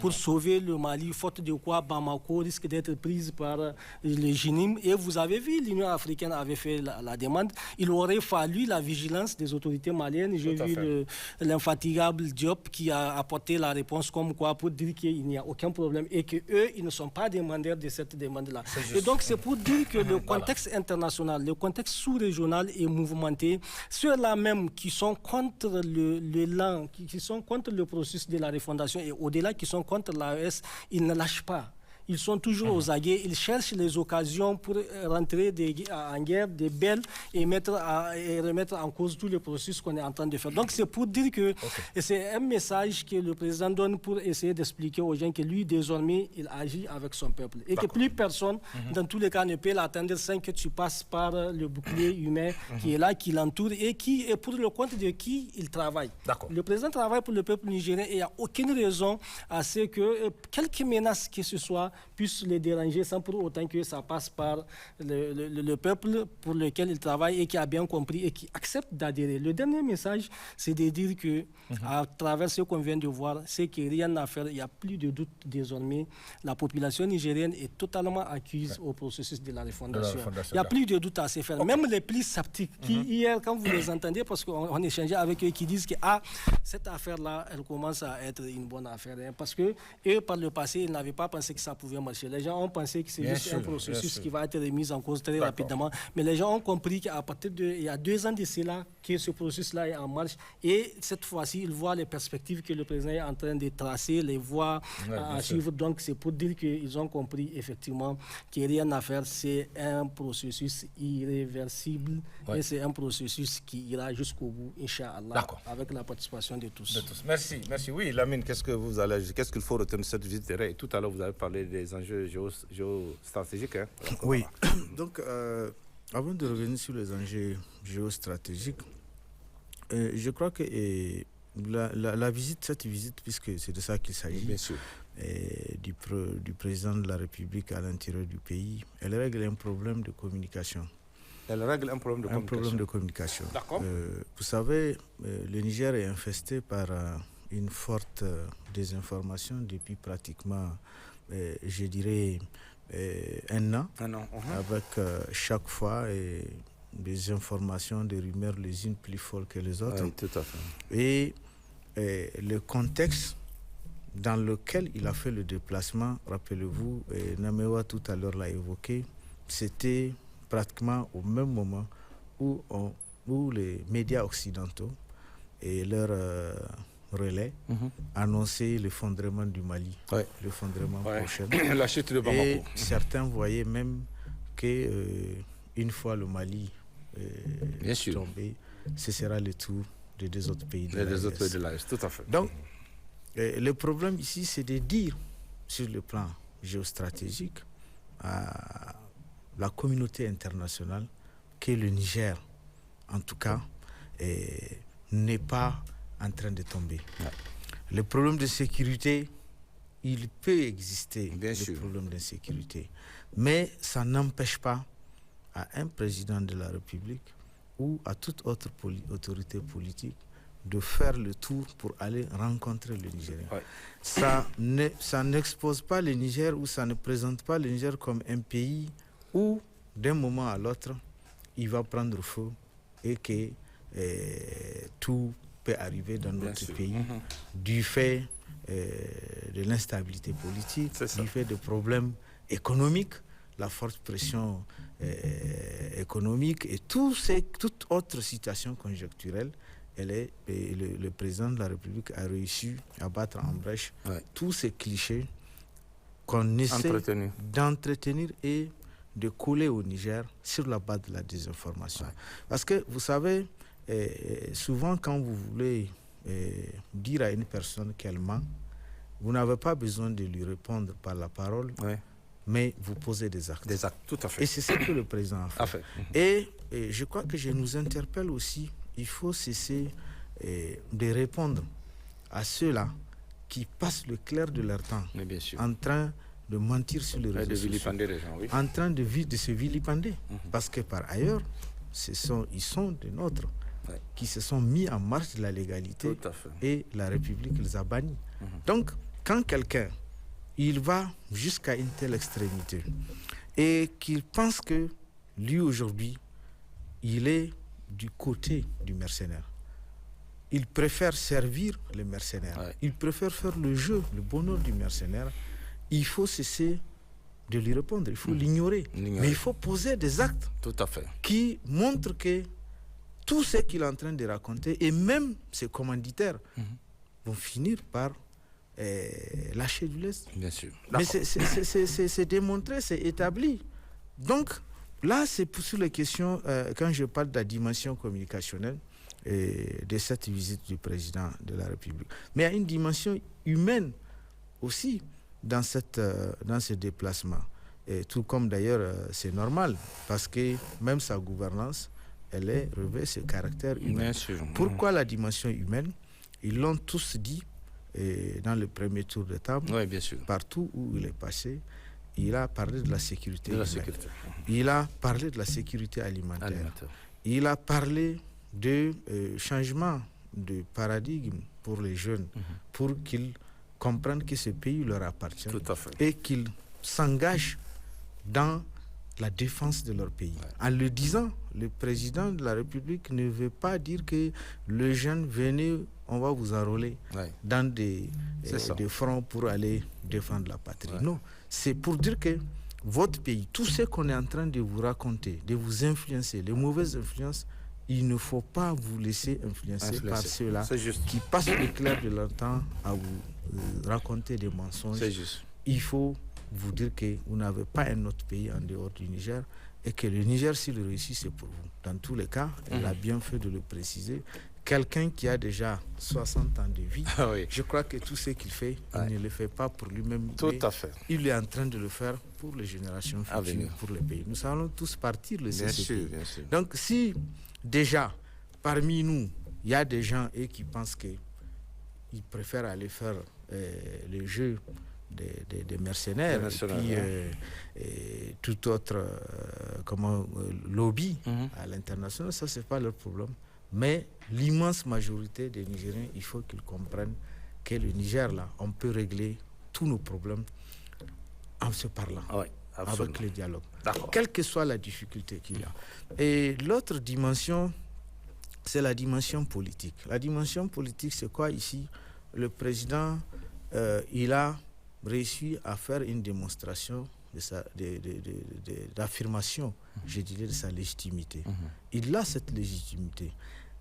pour sauver le Mali, faute de quoi Bamako risque d'être prise par le GINIM. Et vous avez vu, l'Union africaine avait fait la demande. Il aurait fallu la vigilance des autorités maliennes. J'ai vu l'infatigable Diop qui a apporté la réponse comme quoi pour dire qu'il n'y a aucun problème et qu'eux, ils ne sont pas demandeurs de cette demande-là. Et donc, c'est pour dire que le contexte international, le contexte sous-régional est mouvementé. Ceux-là même qui sont contre l'élan, qui sont contre le processus de la refondation et au-delà qui sont contre l'AES, ils ne lâchent pas. Ils sont toujours aux aguets, ils cherchent les occasions pour rentrer en guerre, des belles, et remettre en cause tout le processus qu'on est en train de faire. Donc c'est pour dire que c'est un message que le président donne pour essayer d'expliquer aux gens que lui, désormais, il agit avec son peuple. Et que plus personne, dans tous les cas, ne peut l'attendre sans que tu passes par le bouclier humain qui est là, qui l'entoure et qui est pour le compte de qui il travaille. Le président travaille pour le peuple nigérien et il n'y a aucune raison à ce que quelque menace que ce soit puisse les déranger sans pour autant que ça passe par le peuple pour lequel il travaille et qui a bien compris et qui accepte d'adhérer. Le dernier message, c'est de dire que à travers ce qu'on vient de voir, c'est qu'il n'y a rien à faire, il n'y a plus de doute désormais. La population nigérienne est totalement acquise au processus de la refondation. Il n'y a plus de doute à se faire. Même les plus sceptiques qui, hier, quand vous les entendez, parce qu'on échangeait avec eux, qui disent que cette affaire-là, elle commence à être une bonne affaire. Hein, parce que eux, par le passé, ils n'avaient pas pensé que ça pouvait marcher. Les gens ont pensé que c'est juste un processus qui va être remis en cause très rapidement. Mais les gens ont compris qu'à partir il y a 2 ans de cela, que ce processus-là est en marche. Et cette fois-ci, ils voient les perspectives que le président est en train de tracer, les voies à suivre. Donc, c'est pour dire qu'ils ont compris effectivement qu'il n'y a rien à faire. C'est un processus irréversible et c'est un processus qui ira jusqu'au bout, Inch'Allah, avec la participation de tous. Merci. Oui, Lamine, qu'est-ce qu'il faut retenir de cette visite? Et tout à l'heure, vous avez parlé des enjeux géostratégiques. Hein. Oui, donc avant de revenir sur les enjeux géostratégiques, Je crois que la visite, cette visite, puisque c'est de ça qu'il s'agit, bien sûr, du président de la République à l'intérieur du pays, elle règle un problème de communication. Elle règle un problème de communication. Un problème de communication. D'accord. Vous savez, le Niger est infesté par une forte désinformation depuis pratiquement, je dirais, un an. Avec chaque fois des informations, des rumeurs les unes plus folles que les autres. Oui, tout à fait. Et le contexte dans lequel il a fait le déplacement, rappelez-vous, Namewa tout à l'heure l'a évoqué, c'était pratiquement au même moment où les médias occidentaux et leurs relais annonçaient l'effondrement du Mali, l'effondrement prochain. La chute de Bamako. Et certains voyaient même que une fois le Mali tombé, ce sera le tour des deux autres pays de l'Est. Tout à fait. Donc, le problème ici, c'est de dire sur le plan géostratégique à la communauté internationale que le Niger, en tout cas, n'est pas en train de tomber. Ouais. Le problème de sécurité, il peut exister, problème d'insécurité, mais ça n'empêche pas à un président de la République ou à toute autre autorité politique de faire le tour pour aller rencontrer le Nigérien. Ouais. Ça n'expose pas le Niger ou ça ne présente pas le Niger comme un pays où, d'un moment à l'autre, il va prendre feu et que tout peut arriver dans notre pays du fait de l'instabilité politique, du fait de problèmes économiques, la forte pression économique et toute autre situation conjoncturelle. Le président de la République a réussi à battre en brèche tous ces clichés qu'on essaie d'entretenir et de coller au Niger sur la base de la désinformation. Ouais. Parce que, vous savez, souvent quand vous voulez dire à une personne qu'elle ment, vous n'avez pas besoin de lui répondre par la parole, mais vous posez des actes. Des actes, tout à fait. Et c'est ce que le président a fait. Et je crois que je nous interpelle aussi, il faut cesser de répondre à ceux-là qui passent le clair de leur temps en train de mentir sur les réseaux sociaux, les gens, en train de se vilipender. Parce que par ailleurs, ils sont des nôtres qui se sont mis en marche de la légalité et la République les a bannis. Donc, quand quelqu'un il va jusqu'à une telle extrémité et qu'il pense que lui aujourd'hui, il est du côté du mercenaire. Il préfère servir les mercenaires. Il préfère faire le jeu, le bonheur du mercenaire. Il faut cesser de lui répondre, il faut l'ignorer. Mais il faut poser des actes qui montrent que tout ce qu'il est en train de raconter, et même ses commanditaires, vont finir par lâcher du lest. Bien sûr. Mais c'est démontré, c'est établi. Donc, là, c'est sur les questions, quand je parle de la dimension communicationnelle de cette visite du président de la République. Mais il y a une dimension humaine aussi dans ce déplacement. Et tout comme d'ailleurs, c'est normal, parce que même sa gouvernance, elle revêt ce caractère humain. Pourquoi la dimension humaine? Ils l'ont tous dit dans le premier tour de table, partout où il est passé. Il a parlé de la sécurité. Il a parlé de la sécurité alimentaire. Il a parlé de changement de paradigme pour les jeunes, pour qu'ils comprennent que ce pays leur appartient et qu'ils s'engagent dans la défense de leur pays. En le disant, le président de la République ne veut pas dire que les jeunes, venez, on va vous enrôler dans des fronts pour aller défendre la patrie. Non, c'est pour dire que votre pays, tout ce qu'on est en train de vous raconter, de vous influencer, les mauvaises influences, il ne faut pas vous laisser influencer par ceux-là qui passent le clair de leur temps à vous raconter des mensonges. Il faut vous dire que vous n'avez pas un autre pays en dehors du Niger et que le Niger, s'il réussit, c'est pour vous. Dans tous les cas, elle a bien fait de le préciser. Quelqu'un qui a déjà 60 ans de vie, je crois que tout ce qu'il fait, il ne le fait pas pour lui-même. Il est en train de le faire pour les générations futures, pour le pays. Nous allons tous partir le CCP. Donc si déjà, parmi nous, il il y a des gens qui pensent qu'ils préfèrent aller faire le jeu des mercenaires, et tout autre lobby à l'international. Ça, c'est pas leur problème. Mais l'immense majorité des Nigériens, il faut qu'ils comprennent que le Niger, là, on peut régler tous nos problèmes en se parlant, avec le dialogue, quelle que soit la difficulté qu'il y a. Et l'autre dimension, c'est la dimension politique. La dimension politique, c'est quoi ici? Le président, il a réussi à faire une démonstration d'affirmation, je dirais, de sa légitimité. Il a cette légitimité.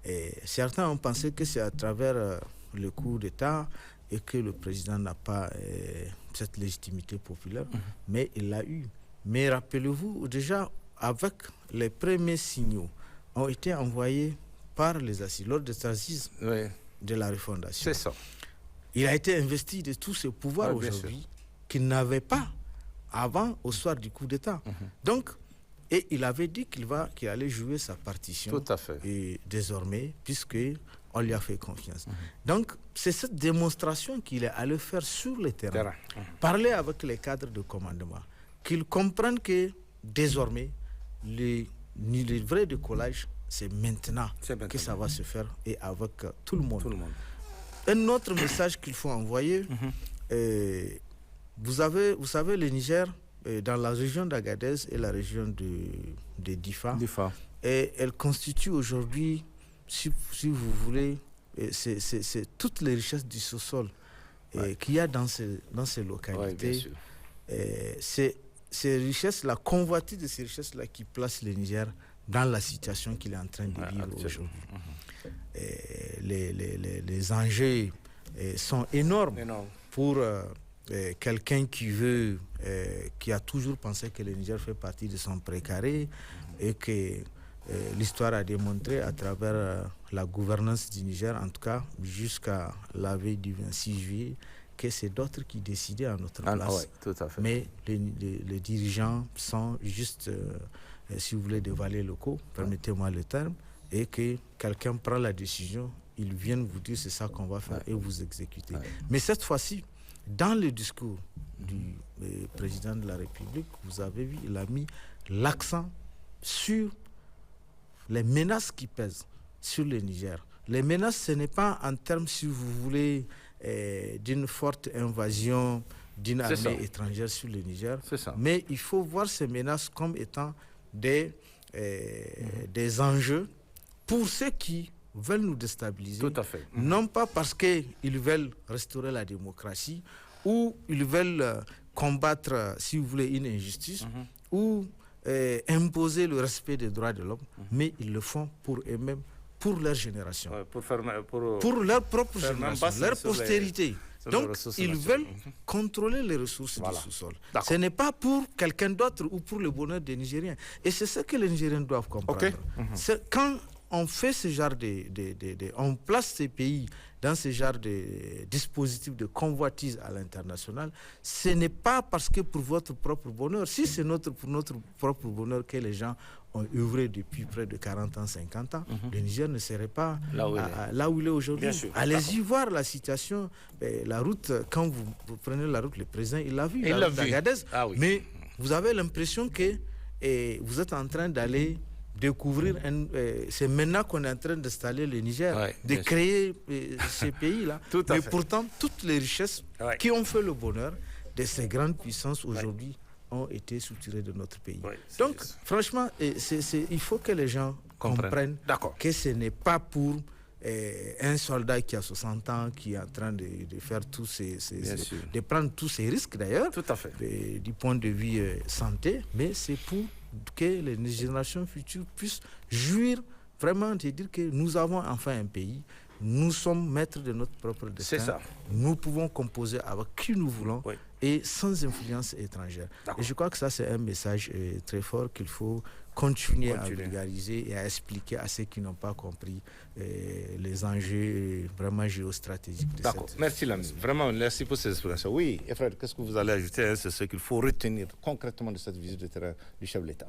Et certains ont pensé que c'est à travers le coup d'État et que le président n'a pas cette légitimité populaire, mais il l'a eu. Mais rappelez-vous, déjà, avec les premiers signaux ont été envoyés par les assises, lors des assises de la refondation. C'est ça. Il a été investi de tous ses pouvoirs aujourd'hui qu'il n'avait pas avant, au soir du coup d'État. Donc, et il avait dit qu'il allait jouer sa partition. Tout à fait. Et désormais, puisqu'on lui a fait confiance. Donc, c'est cette démonstration qu'il est allé faire sur le terrain. Parler avec les cadres de commandement. Qu'ils comprennent que désormais, le vrai décollage, c'est maintenant que ça va se faire et avec tout le monde. Un autre message qu'il faut envoyer, vous savez, le Niger, dans la région d'Agadez et la région de Difa, et elle constitue aujourd'hui, si vous voulez, c'est toutes les richesses du sous-sol qu'il y a dans ces localités. C'est ces richesses, la convoitise de ces richesses-là qui place le Niger dans la situation qu'il est en train de vivre aujourd'hui. Les enjeux sont énormes. Pour quelqu'un qui a toujours pensé que le Niger fait partie de son précaré et que l'histoire a démontré à travers la gouvernance du Niger, en tout cas jusqu'à la veille du 26 juillet, que c'est d'autres qui décidaient à notre place. Tout à fait. Mais les dirigeants sont juste, si vous voulez, des valets locaux, permettez-moi le terme, et que quelqu'un prend la décision, ils viennent vous dire c'est ça qu'on va faire et vous exécutez. Mais cette fois-ci, dans le discours du président de la République, vous avez vu, il a mis l'accent sur les menaces qui pèsent sur le Niger. Les menaces, ce n'est pas en termes, si vous voulez, d'une forte invasion d'une armée étrangère sur le Niger, mais il faut voir ces menaces comme étant des enjeux pour ceux qui veulent nous déstabiliser. Tout à fait. Non pas parce qu'ils veulent restaurer la démocratie ou ils veulent combattre, si vous voulez, une injustice ou imposer le respect des droits de l'homme, mais ils le font pour eux-mêmes, pour leur génération, pour leur propre génération, leur postérité. Donc, ils veulent contrôler les ressources du sous-sol. Ce n'est pas pour quelqu'un d'autre ou pour le bonheur des Nigériens. Et c'est ce que les Nigériens doivent comprendre. Quand on fait ce genre on place ces pays dans ce genre de dispositif de convoitise à l'international, ce n'est pas parce que pour votre propre bonheur. Si c'est pour notre propre bonheur que les gens ont œuvré depuis près de 40 ans, 50 ans, le Niger ne serait pas là où il est aujourd'hui. Allez-y voir la situation, la route, quand vous prenez la route, le président, il l'a vu, la route d'Agadez. Mais vous avez l'impression que vous êtes en train d'aller découvrir, c'est maintenant qu'on est en train d'installer le Niger, de créer ces pays-là. Mais pourtant, toutes les richesses qui ont fait le bonheur de ces grandes puissances aujourd'hui ont été soutirées de notre pays. Donc, franchement, il faut que les gens comprennent que ce n'est pas pour un soldat qui a 60 ans, qui est en train de faire de prendre tous ces risques d'ailleurs, du point de vue santé, mais c'est pour que les générations futures puissent jouir vraiment de dire que nous avons enfin un pays, nous sommes maîtres de notre propre destin, nous pouvons composer avec qui nous voulons et sans influence étrangère. Et je crois que ça c'est un message très fort qu'il faut continuer à vulgariser et à expliquer à ceux qui n'ont pas compris les enjeux vraiment géostratégiques de cette... Merci l'ami, vraiment merci pour ces explications. Oui, et frère, qu'est-ce que vous allez ajouter? C'est ce qu'il faut retenir concrètement de cette visite de terrain du chef de l'État.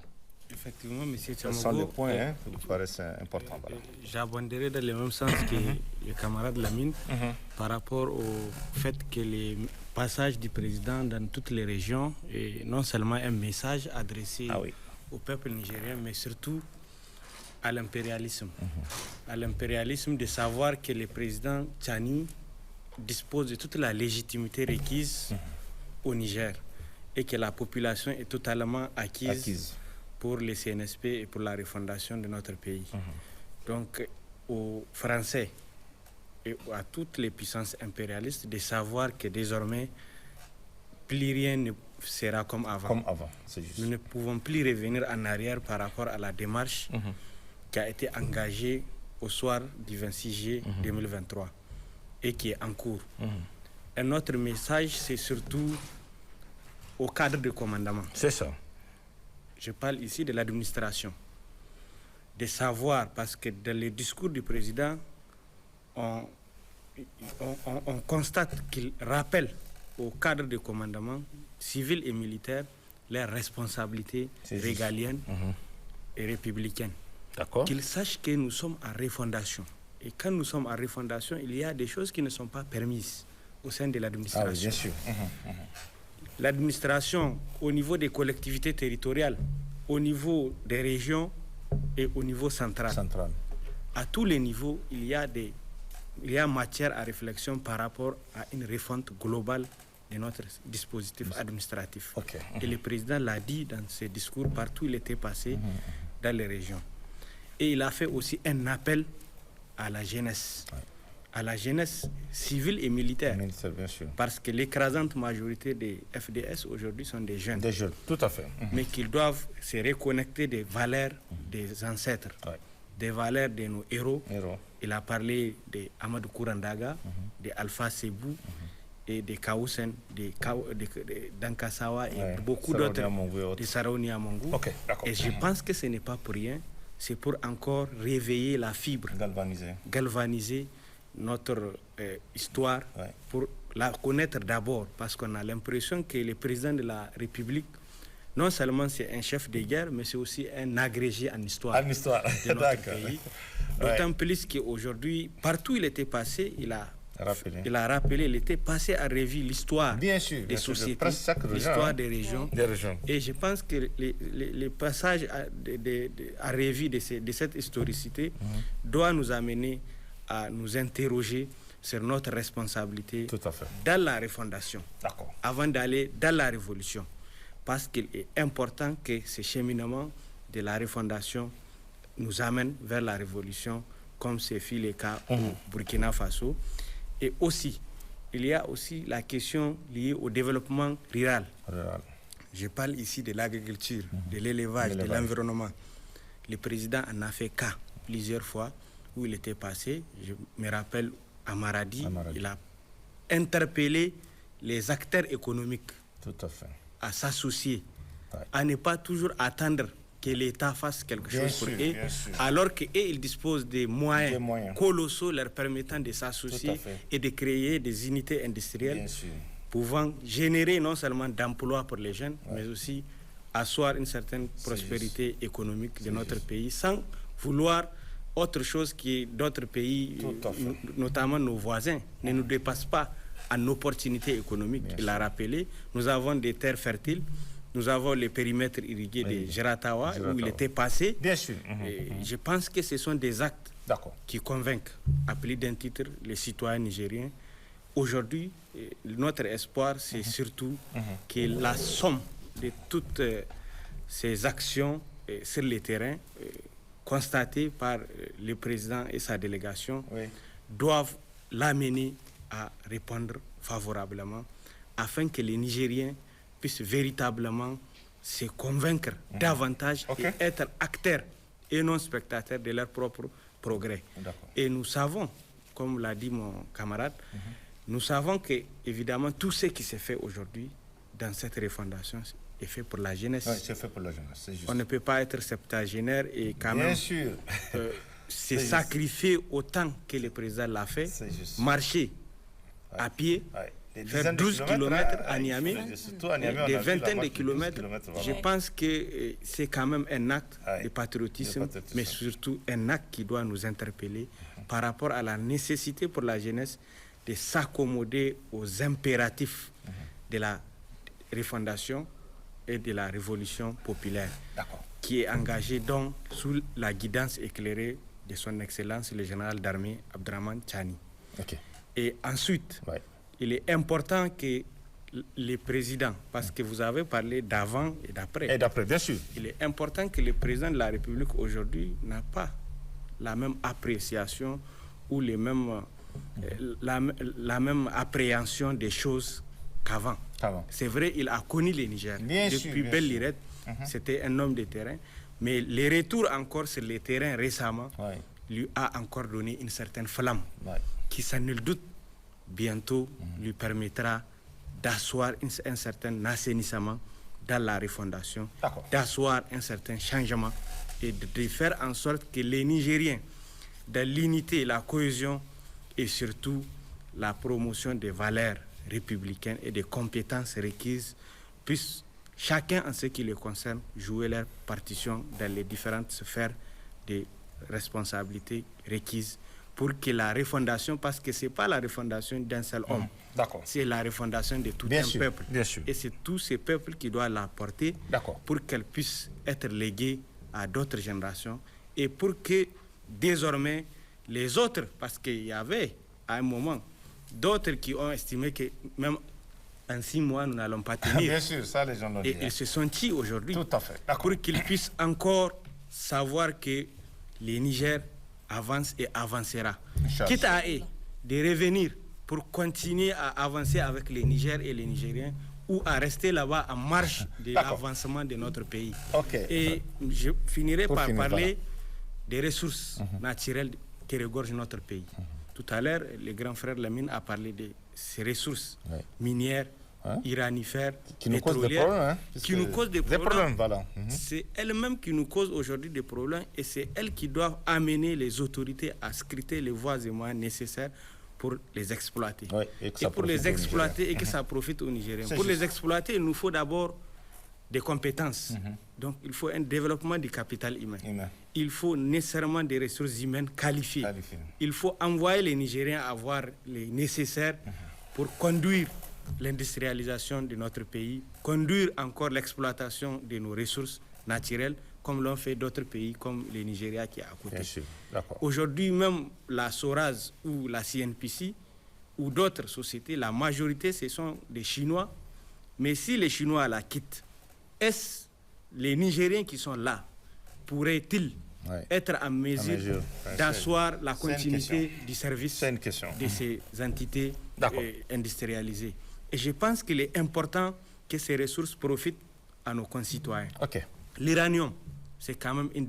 Effectivement, M. Ce Tchamago, sont des points qui me paraissent importants. Voilà. J'abonderai dans le même sens que le camarade Lamine par rapport au fait que les passages du président dans toutes les régions est non seulement un message adressé au peuple nigérien, mais surtout à l'impérialisme. À l'impérialisme de savoir que le président Tchani dispose de toute la légitimité requise au Niger et que la population est totalement acquise pour les CNSP et pour la refondation de notre pays. Donc, aux Français et à toutes les puissances impérialistes de savoir que désormais, plus rien ne sera comme avant. Comme avant, c'est juste. Nous ne pouvons plus revenir en arrière par rapport à la démarche qui a été engagée au soir du 26 juillet 2023 et qui est en cours. Un autre message, c'est surtout au cadre de commandement. C'est ça. Je parle ici de l'administration. De savoir, parce que dans les discours du président, on constate qu'il rappelle au cadre de commandement civil et militaire leurs responsabilités régaliennes et républicaines. Qu'ils sachent que nous sommes en refondation. Et quand nous sommes en refondation, il y a des choses qui ne sont pas permises au sein de l'administration. Ah oui, bien sûr. L'administration au niveau des collectivités territoriales, au niveau des régions et au niveau central. À tous les niveaux, il y a matière à réflexion par rapport à une refonte globale de notre dispositif administratif. Et le président l'a dit dans ses discours partout où il était passé dans les régions. Et il a fait aussi un appel à la jeunesse. À la jeunesse civile et militaire. Bien sûr. Parce que l'écrasante majorité des FDS aujourd'hui sont des jeunes. Des jeunes, tout à fait. Mais qu'ils doivent se reconnecter des valeurs des ancêtres, des valeurs de nos héros. Il a parlé de Amadou Kourandaga, de Alpha Sebou, et de Kaousen, de Dankasawa et beaucoup d'autres, de Sarauni Amongu. Et je pense que ce n'est pas pour rien, c'est pour encore réveiller la fibre, galvaniser notre histoire, pour la connaître d'abord, parce qu'on a l'impression que le président de la République, non seulement c'est un chef de guerre, mais c'est aussi un agrégé en histoire, de notre pays. D'autant plus qu'aujourd'hui, partout où il était passé, il a rappelé, il était passé à revue l'histoire des sociétés, l'histoire des régions. Et je pense que les passages à revue de cette historicité doit nous amener à nous interroger sur notre responsabilité dans la refondation, avant d'aller dans la révolution. Parce qu'il est important que ce cheminement de la refondation nous amène vers la révolution, comme c'est fait le cas au Burkina Faso. Et aussi, il y a aussi la question liée au développement rural. Je parle ici de l'agriculture, de l'élevage, de l'environnement. Le président en a fait cas plusieurs fois où il était passé. Je me rappelle à Maradi, il a interpellé les acteurs économiques à s'associer, à ne pas toujours attendre que l'État fasse quelque chose pour eux, alors qu'ils disposent des moyens colossaux leur permettant de s'associer et de créer des unités industrielles pouvant générer non seulement d'emplois pour les jeunes, mais aussi asseoir une certaine prospérité économique de notre pays, sans vouloir autre chose que d'autres pays, notamment nos voisins, ne nous dépassent pas en opportunités économiques. Il a rappelé, nous avons des terres fertiles, nous avons les périmètres irrigués de Geratawa, où il était passé. Et je pense que ce sont des actes qui convainquent, à plus d'un titre, les citoyens nigériens. Aujourd'hui, notre espoir, c'est surtout que la somme de toutes ces actions sur le terrain, constatées par le président et sa délégation, doivent l'amener à répondre favorablement, afin que les Nigériens puissent véritablement se convaincre davantage et être acteurs et non spectateurs de leur propre progrès. Et nous savons, comme l'a dit mon camarade, nous savons que, évidemment, tout ce qui s'est fait aujourd'hui dans cette refondation est fait pour la jeunesse. C'est fait pour la jeunesse, c'est juste. On ne peut pas être septagénaire et quand même se sacrifier autant que le président l'a fait, marcher à pied faire 12 km à Niamey, des vingtaines de kilomètres. Je pense que c'est quand même un acte de patriotisme, mais surtout un acte qui doit nous interpeller par rapport à la nécessité pour la jeunesse de s'accommoder aux impératifs de la refondation et de la révolution populaire, qui est engagée donc sous la guidance éclairée de son Excellence le général d'armée Abdraman Chani. Et ensuite, il est important que les présidents, parce que vous avez parlé d'avant et d'après. Et d'après, bien sûr. Il est important que le président de la République aujourd'hui n'a pas la même appréciation ou les mêmes, la même appréhension des choses qu'avant. C'est vrai, il a connu le Niger. Depuis Belle Lirette, c'était un homme de terrain. Mais le retour encore sur le terrain récemment lui a encore donné une certaine flamme qui, sans nul doute, bientôt lui permettra d'asseoir un certain assainissement dans la refondation, d'asseoir un certain changement et de faire en sorte que les Nigériens, dans l'unité, la cohésion et surtout la promotion des valeurs républicaines et des compétences requises, puissent chacun en ce qui les concerne jouer leur partition dans les différentes sphères de responsabilités requises pour que la refondation, parce que ce n'est pas la refondation d'un seul homme, c'est la refondation de tout un peuple. Et c'est tous ces peuples qui doivent la porter pour qu'elle puisse être léguée à d'autres générations et pour que désormais les autres, parce qu'il y avait à un moment d'autres qui ont estimé que même en 6 mois nous n'allons pas tenir. Bien sûr, ça les gens l'ont dit. Et ils se sont dit aujourd'hui pour qu'ils puissent encore savoir que le Niger avance et avancera. Quitte à de revenir pour continuer à avancer avec les Niger et les Nigériens ou à rester là-bas en marche de l'avancement de notre pays. Et je finirai par parler des ressources naturelles qui regorgent notre pays. Tout à l'heure, le grand frère Lamine a parlé de ces ressources minières, iranifères, qui nous causent des problèmes. Qui nous causent des problèmes. C'est elles-mêmes qui nous causent aujourd'hui des problèmes et c'est elles qui doivent amener les autorités à scruter les voies et moyens nécessaires pour les exploiter. Et pour les exploiter et que ça profite aux Nigériens. Pour les exploiter, il nous faut d'abord des compétences. Donc il faut un développement du capital humain. Il faut nécessairement des ressources humaines qualifiées. Il faut envoyer les Nigériens à avoir les nécessaires pour conduire l'industrialisation de notre pays, conduire encore l'exploitation de nos ressources naturelles, comme l'ont fait d'autres pays comme le Nigeria qui est à côté. Aujourd'hui, même la Soraz ou la CNPC ou d'autres sociétés, la majorité, ce sont des Chinois. Mais si les Chinois la quittent, est-ce les Nigériens qui sont là pourraient-ils être en mesure d'asseoir la continuité du service de ces entités industrialisées? Et je pense qu'il est important que ces ressources profitent à nos concitoyens. L'uranium, c'est quand même une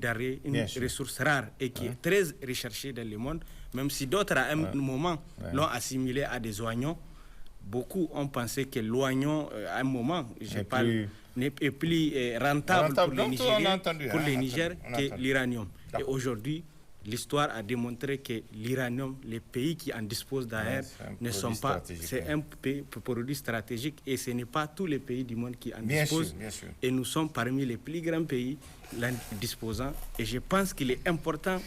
ressource rare et qui est très recherchée dans le monde, même si d'autres à un moment l'ont assimilé à des oignons. Beaucoup ont pensé que l'oignon, à un moment, est plus rentable pour les Nigériens que l'uranium. Et aujourd'hui, l'histoire a démontré que l'uranium, les pays qui en disposent d'ailleurs, ne sont pas... C'est un produit stratégique et ce n'est pas tous les pays du monde qui en disposent. Et nous sommes parmi les plus grands pays disposant. Et je pense qu'il est important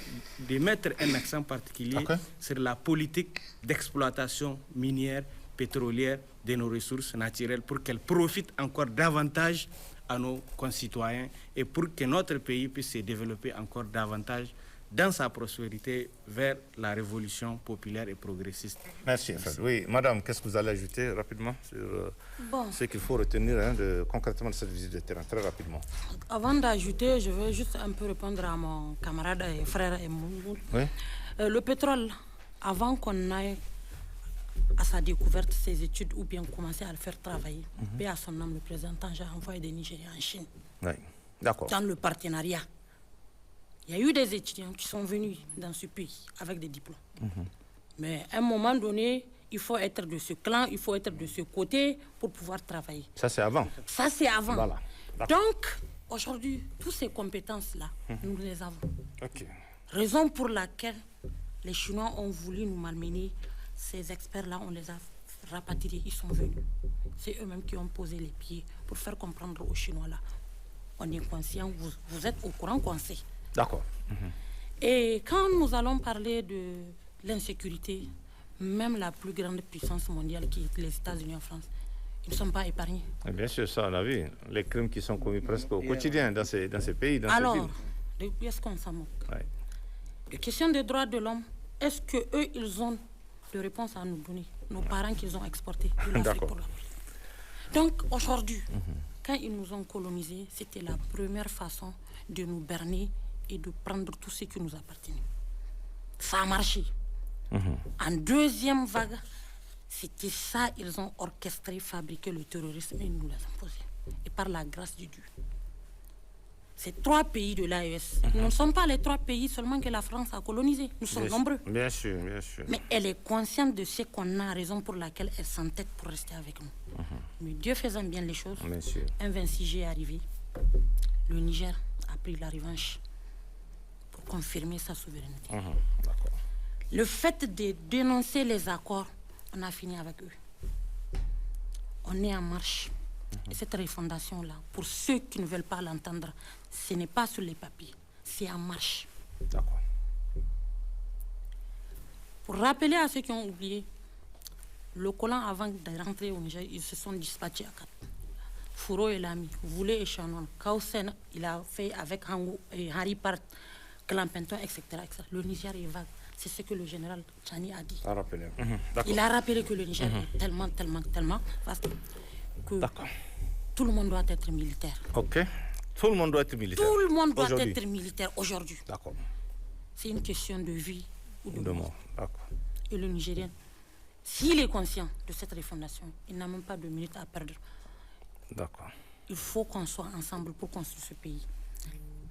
de mettre un accent particulier sur la politique d'exploitation minière, pétrolière de nos ressources naturelles pour qu'elles profitent encore davantage à nos concitoyens et pour que notre pays puisse se développer encore davantage dans sa prospérité vers la révolution populaire et progressiste. Merci. Oui, madame, qu'est-ce que vous allez ajouter rapidement sur ce qu'il faut retenir concrètement de cette visite de terrain, très rapidement? Avant d'ajouter, je veux juste un peu répondre à mon camarade et frère Emoun. Le pétrole, avant qu'on aille à sa découverte, ses études, ou bien commencer à le faire travailler, et à son nom, le président Tanja a envoyé des Nigériens en Chine. Dans le partenariat. Il y a eu des étudiants qui sont venus dans ce pays avec des diplômes. Mais à un moment donné, il faut être de ce clan, il faut être de ce côté pour pouvoir travailler. Ça, c'est avant. Ça, c'est avant. Voilà. Donc, aujourd'hui, toutes ces compétences-là, nous les avons. Raison pour laquelle les Chinois ont voulu nous malmener. Ces experts-là, on les a rapatriés, ils sont venus. C'est eux-mêmes qui ont posé les pieds pour faire comprendre aux Chinois là. On est conscient, vous êtes au courant qu'on sait. D'accord. Et quand nous allons parler de l'insécurité, même la plus grande puissance mondiale qui est les États-Unis en France, ils ne sont pas épargnés. Et bien sûr, ça on a vu. Les crimes qui sont commis presque au quotidien dans ces pays, dans Alors, ces villes. est-ce qu'on s'en moque? Ouais. Les questions des droits de l'homme, est-ce qu'eux, ils ont de réponses à nous donner? Nos parents qu'ils ont exportés de l'Afrique pour l'Afrique. Donc, aujourd'hui, quand ils nous ont colonisés, c'était la première façon de nous berner et de prendre tout ce qui nous appartenait. Ça a marché. En deuxième vague, c'était ça, ils ont orchestré, fabriqué le terrorisme et nous l'ont imposé. Et par la grâce de Dieu. Ces 3 pays de l'AES, nous ne sommes pas les 3 pays seulement que la France a colonisés. Nous sommes nombreux. Bien sûr, bien sûr. Mais elle est consciente de ce qu'on a, raison pour laquelle elle s'entête pour rester avec nous. Mais Dieu faisant bien les choses, un 26 juillet est arrivé. Le Niger a pris la revanche pour confirmer sa souveraineté. Le fait de dénoncer les accords, on a fini avec eux. On est en marche. Et cette refondation-là, pour ceux qui ne veulent pas l'entendre, ce n'est pas sur les papiers, c'est en marche. D'accord. Pour rappeler à ceux qui ont oublié, le colon, avant de rentrer au Niger, ils se sont dispatchés à 4. Fouro et Lami, Voulé et Chanon, Kausen, il a fait avec Hangou et Harry Part, Clampenton, etc., etc. Le Niger est vague. C'est ce que le général Tchani a dit. Il a rappelé que le Niger est tellement vaste que tout le monde doit être militaire. Ok. Tout le monde doit être militaire. Tout le monde doit être militaire aujourd'hui. D'accord. C'est une question de vie ou de mort. D'accord. Et le Nigérien, s'il est conscient de cette refondation, il n'a même pas de minutes à perdre. D'accord. Il faut qu'on soit ensemble pour construire ce pays.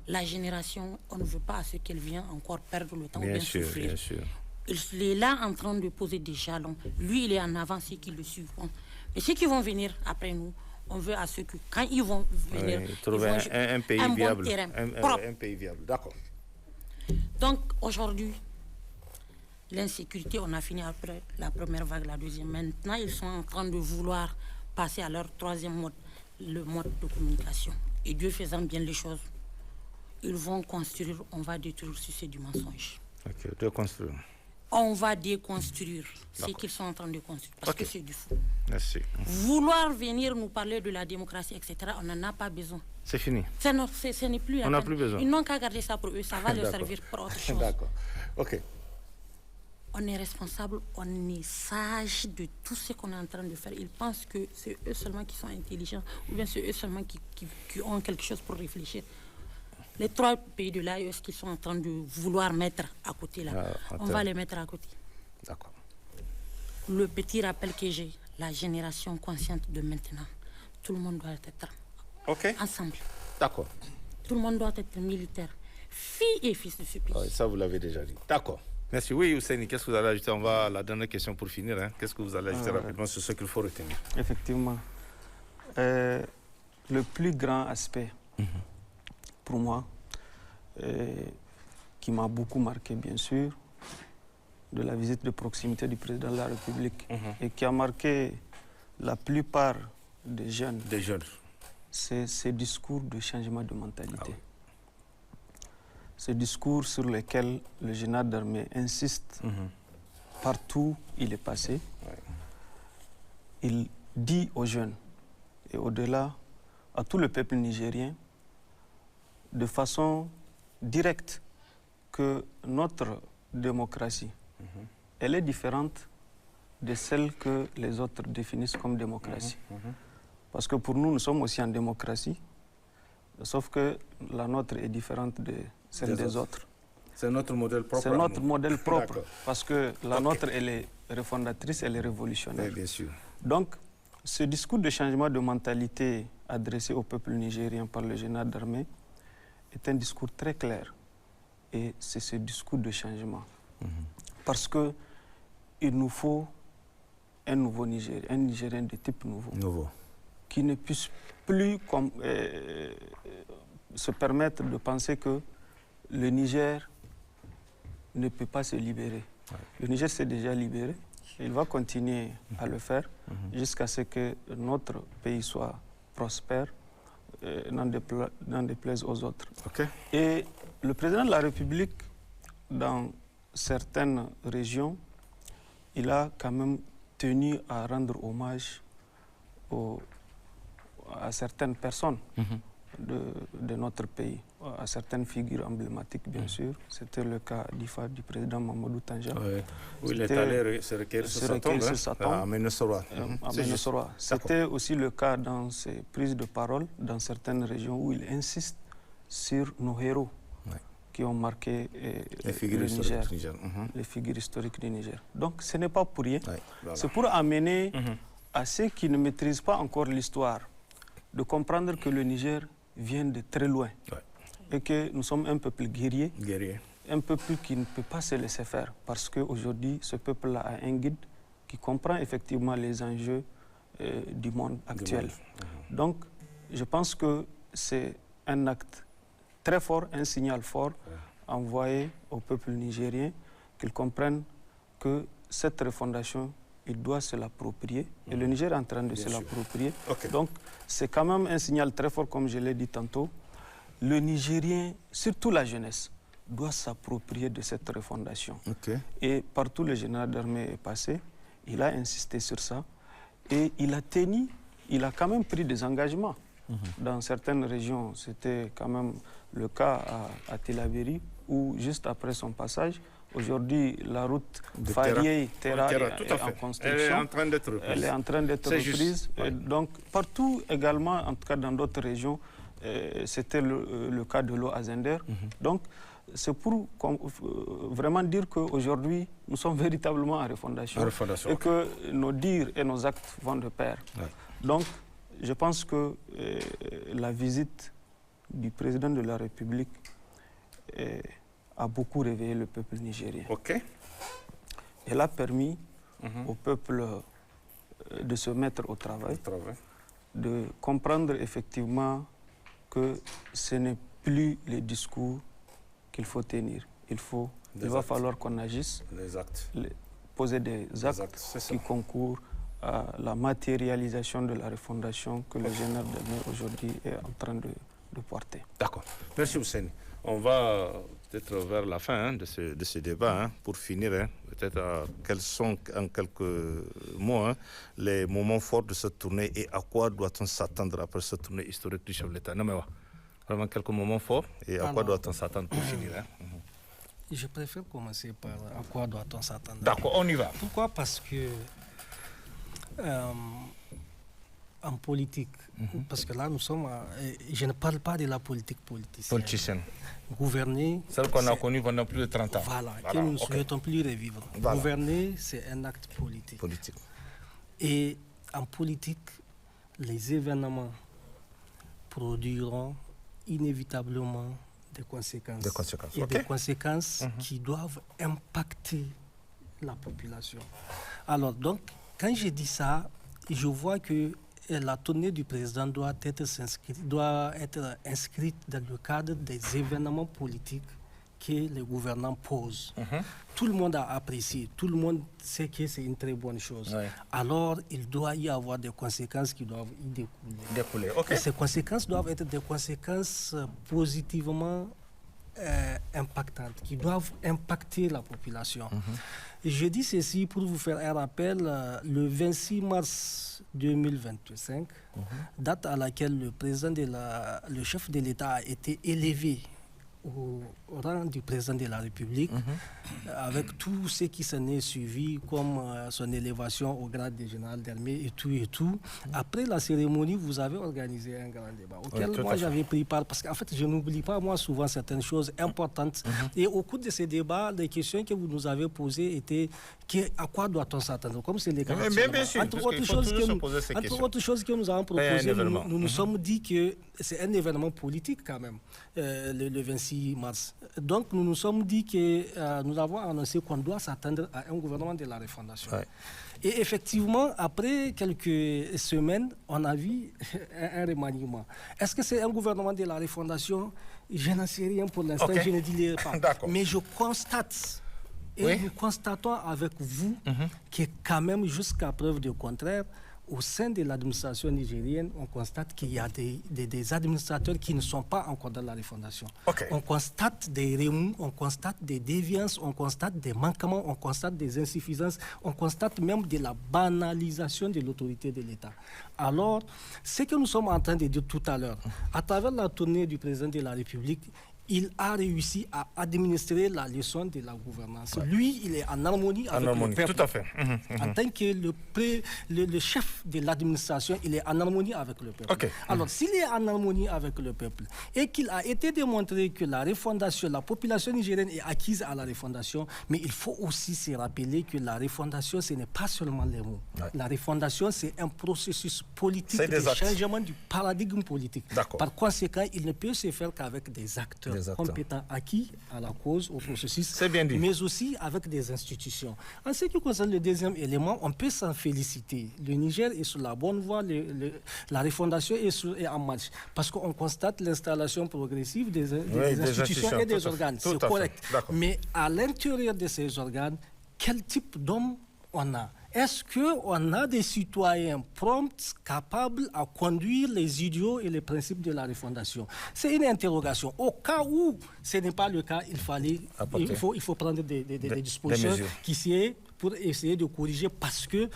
La génération, on ne veut pas à ce qu'elle vient encore perdre le temps ou bien souffrir. Bien sûr. Il est là en train de poser des jalons. Lui, il est en avance et qui le suivent. Mais ceux qui vont venir après nous, on veut à ceux que, quand ils vont venir, trouver un pays viable. Bon terrain, un pays viable, d'accord. Donc, aujourd'hui, l'insécurité, on a fini après la première vague, la deuxième. Maintenant, ils sont en train de vouloir passer à leur 3e mode, le mode de communication. Et Dieu faisant bien les choses, ils vont construire, on va détruire si c'est du mensonge. Ok, déconstruire. On va déconstruire ce qu'ils sont en train de construire, parce que c'est du fou. Merci. Vouloir venir nous parler de la démocratie, etc., on n'en a pas besoin. C'est fini. Ce n'est plus la peine. On n'a plus besoin. Ils n'ont qu'à garder ça pour eux, ça va leur servir pour autre chose. D'accord. Ok. On est responsable, on est sage de tout ce qu'on est en train de faire. Ils pensent que c'est eux seulement qui sont intelligents, ou bien c'est eux seulement qui ont quelque chose pour réfléchir. Les 3 pays de l'AES qui sont en train de vouloir mettre à côté là, on va les mettre à côté. D'accord. Le petit rappel que j'ai, la génération consciente de maintenant, tout le monde doit être ensemble. D'accord. Tout le monde doit être militaire, filles et fils de ce pays. Oui, ça, vous l'avez déjà dit. D'accord. Merci. Oui, Ousseini, qu'est-ce que vous allez ajouter? On va à la dernière question pour finir. Qu'est-ce que vous allez ajouter rapidement sur ce qu'il faut retenir? Effectivement. Le plus grand aspect pour moi, qui m'a beaucoup marqué, bien sûr, de la visite de proximité du président de la République et qui a marqué la plupart des jeunes, c'est ces discours de changement de mentalité. Ces discours sur lesquels le général d'armée insiste partout où il est passé. Il dit aux jeunes et au-delà à tout le peuple nigérien de façon directe que notre démocratie, elle est différente de celle que les autres définissent comme démocratie. Parce que pour nous, nous sommes aussi en démocratie, sauf que la nôtre est différente de celle des autres. C'est notre modèle propre. C'est notre modèle propre, parce que la nôtre, elle est refondatrice, elle est révolutionnaire. Oui, bien sûr. Donc, ce discours de changement de mentalité adressé au peuple nigérien par le général d'armée est un discours très clair. Et c'est ce discours de changement. Parce qu'il nous faut un nouveau Nigérien, un Nigérien de type nouveau. Qui ne puisse plus se permettre de penser que le Niger ne peut pas se libérer. Le Niger s'est déjà libéré. Il va continuer à le faire jusqu'à ce que notre pays soit prospère, n'en déplaise aux autres. Et le président de la République, dans certaines régions, il a quand même tenu à rendre hommage à certaines personnes de notre pays, à certaines figures emblématiques, bien sûr. C'était le cas du président Mamadou Tanja. Oui, il est allé se recueillir sur sa tombe à Ménosoroa. C'était aussi le cas dans ses prises de parole dans certaines régions où il insiste sur nos héros qui ont marqué les figures historiques du Niger. Les figures historiques du Niger. Donc ce n'est pas pour rien. C'est pour amener à ceux qui ne maîtrisent pas encore l'histoire de comprendre que le Niger vient de très loin et que nous sommes un peuple guerrier, un peuple qui ne peut pas se laisser faire parce qu'aujourd'hui, ce peuple-là a un guide qui comprend effectivement les enjeux du monde actuel. Donc, je pense que c'est un acte très fort, un signal fort envoyé au peuple nigérien qu'ils comprennent que cette refondation, il doit se l'approprier et le Niger est en train de se l'approprier. Donc, c'est quand même un signal très fort, comme je l'ai dit tantôt. Le Nigérien, surtout la jeunesse, doit s'approprier de cette refondation. Et partout le général d'armée est passé, il a insisté sur ça et il a quand même pris des engagements. Dans certaines régions, c'était quand même le cas à Tilaberi, où juste après son passage, aujourd'hui, la route Farié-Terra est en construction. Elle est en train d'être reprise. Donc, partout également, en tout cas dans d'autres régions, c'était le cas de l'eau à Zender. Donc, c'est pour vraiment dire qu'aujourd'hui, nous sommes véritablement en refondation et que nos dires et nos actes vont de pair. Donc, je pense que la visite du président de la République a beaucoup réveillé le peuple nigérien. Elle a permis au peuple de se mettre au travail, de comprendre effectivement que ce n'est plus les discours qu'il faut tenir. Il va falloir qu'on agisse, poser des actes qui concourent à la matérialisation de la refondation que le général d'armée aujourd'hui est en train de porter. D'accord. Merci Hussein. On va peut-être vers la fin de ce débat, pour finir, peut-être quels sont en quelques mots les moments forts de cette tournée et à quoi doit-on s'attendre après cette tournée historique du chef de l'État. Vraiment quelques moments forts et à quoi doit-on s'attendre pour finir. Je préfère commencer par à quoi doit-on s'attendre. D'accord, on y va. Pourquoi? Parce que en politique, parce que là nous sommes je ne parle pas de la politique politicienne. Gouverner, celle qu'on a connue pendant plus de 30 ans. Voilà, que nous ne souhaitons plus revivre. Gouverner, c'est un acte politique. Et en politique, les événements produiront inévitablement des conséquences. Et des conséquences qui doivent impacter la population. Alors donc, quand je dis ça, je vois que la tournée du président doit être inscrite dans le cadre des événements politiques que les gouvernants posent. Tout le monde a apprécié, tout le monde sait que c'est une très bonne chose. Alors, il doit y avoir des conséquences qui doivent y découler. Et ces conséquences doivent être des conséquences positivement impactantes, qui doivent impacter la population. Je dis ceci pour vous faire un rappel. Le 26 mars 2025, date à laquelle le chef de l'État a été élevé au rang du président de la République, avec tout ce qui s'en est suivi, comme son élévation au grade de général d'armée et tout. Après la cérémonie, vous avez organisé un grand débat auquel moi j'avais pris part, parce qu'en fait, je n'oublie pas moi souvent certaines choses importantes. Et au cours de ces débats, les questions que vous nous avez posées étaient à quoi doit-on s'attendre, comme c'est les cas. Entre autres choses que nous avons proposées, nous nous sommes dit que c'est un événement politique quand même, le 26 mars. Donc nous nous sommes dit que nous avons annoncé qu'on doit s'attendre à un gouvernement de la refondation. Et effectivement, après quelques semaines, on a vu un remaniement. Est-ce que c'est un gouvernement de la refondation? Je n'en sais rien pour l'instant, je ne dis pas. Mais je constate Et nous constatons avec vous que quand même, jusqu'à preuve du contraire, au sein de l'administration nigérienne, on constate qu'il y a des administrateurs qui ne sont pas encore dans la refondation. On constate des remous, on constate des déviances, on constate des manquements, on constate des insuffisances, on constate même de la banalisation de l'autorité de l'État. Alors, ce que nous sommes en train de dire tout à l'heure, à travers la tournée du président de la République, il a réussi à administrer la leçon de la gouvernance. Lui, il est en harmonie avec le peuple. Tout à fait. En tant que le chef de l'administration, il est en harmonie avec le peuple. Alors, s'il est en harmonie avec le peuple et qu'il a été démontré que la refondation, la population nigérienne est acquise à la refondation, mais il faut aussi se rappeler que la refondation, ce n'est pas seulement les mots. La refondation, c'est un processus politique de changement du paradigme politique. Par conséquent, il ne peut se faire qu'avec des acteurs compétents acquis à la cause, au processus, mais aussi avec des institutions. En ce qui concerne le deuxième élément, on peut s'en féliciter. Le Niger est sur la bonne voie, la refondation est en marche, parce qu'on constate l'installation progressive des institutions et des organes. C'est correct. Mais à l'intérieur de ces organes, quel type d'hommes on a? Est-ce qu'on a des citoyens prompts, capables à conduire les idéaux et les principes de la refondation? C'est une interrogation. Au cas où ce n'est pas le cas, il faut prendre des dispositions pour essayer de corriger, parce que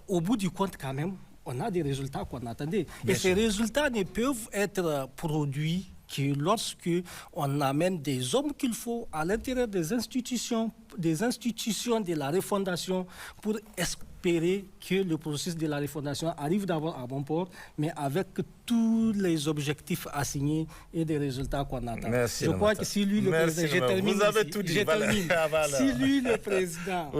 au bout du compte, quand même, on a des résultats qu'on attendait. Et ces résultats ne peuvent être produits que lorsque on amène des hommes qu'il faut à l'intérieur des institutions de la refondation, pour espérer que le processus de la refondation arrive d'abord à bon port, mais avec tous les objectifs assignés et des résultats qu'on attend. Je crois que si lui, le président, vous avez tout dit. Si lui, le président,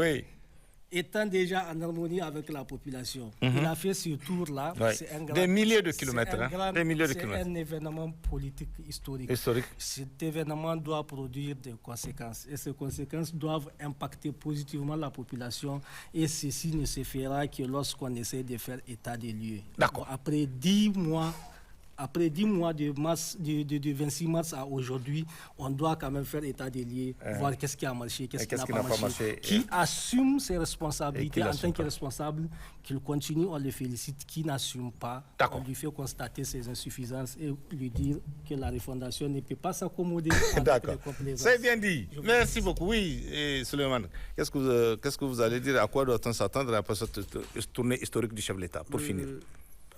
étant déjà en harmonie avec la population, il a fait ce tour-là. C'est un grand, des milliers de kilomètres. C'est un événement politique historique. Cet événement doit produire des conséquences. Et ces conséquences doivent impacter positivement la population. Et ceci ne se fera que lorsqu'on essaie de faire état des lieux. Après 10 mois de 26 mars à aujourd'hui, on doit quand même faire état des lieux, voir qu'est-ce qui a marché, qu'est-ce qui n'a pas marché. Qui assume ses responsabilités en tant que responsable, qu'il continue, on le félicite. Qui n'assume pas, on lui fait constater ses insuffisances et lui dire que la refondation ne peut pas s'accommoder avec les complaisances. C'est bien dit. Merci beaucoup. Oui, Suleiman, qu'est-ce que vous allez dire? À quoi doit-on s'attendre après cette tournée historique du chef de l'État, pour finir?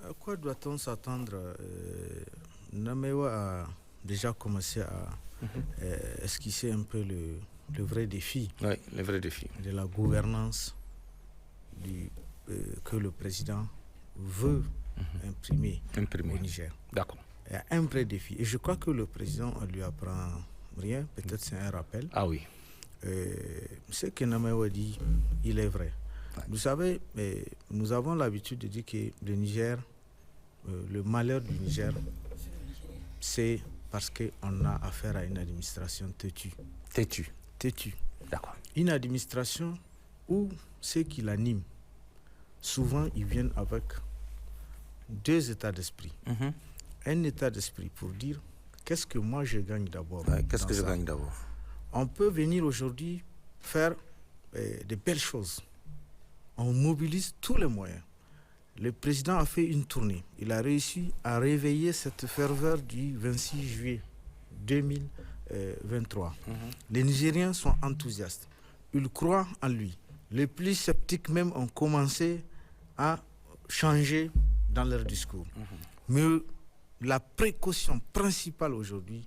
À quoi doit-on s'attendre? Namewa a déjà commencé à esquisser un peu le vrai défi. Oui, le vrai défi. De la gouvernance que le président veut imprimer au Niger. D'accord. Il y a un vrai défi. Et je crois que le président, on lui apprend rien. Peut-être c'est un rappel. Ah oui. Ce que Namewa dit, il est vrai. Vous savez, nous avons l'habitude de dire que le Niger, le malheur du Niger, c'est parce qu'on a affaire à une administration têtue. Têtue. D'accord. Une administration où ceux qui l'animent, souvent ils viennent avec deux états d'esprit. Un état d'esprit pour dire qu'est-ce que moi je gagne d'abord. Qu'est-ce que je gagne d'abord? On peut venir aujourd'hui faire de belles choses. On mobilise tous les moyens. Le président a fait une tournée. Il a réussi à réveiller cette ferveur du 26 juillet 2023. Les Nigériens sont enthousiastes. Ils croient en lui. Les plus sceptiques même ont commencé à changer dans leur discours. Mais la précaution principale aujourd'hui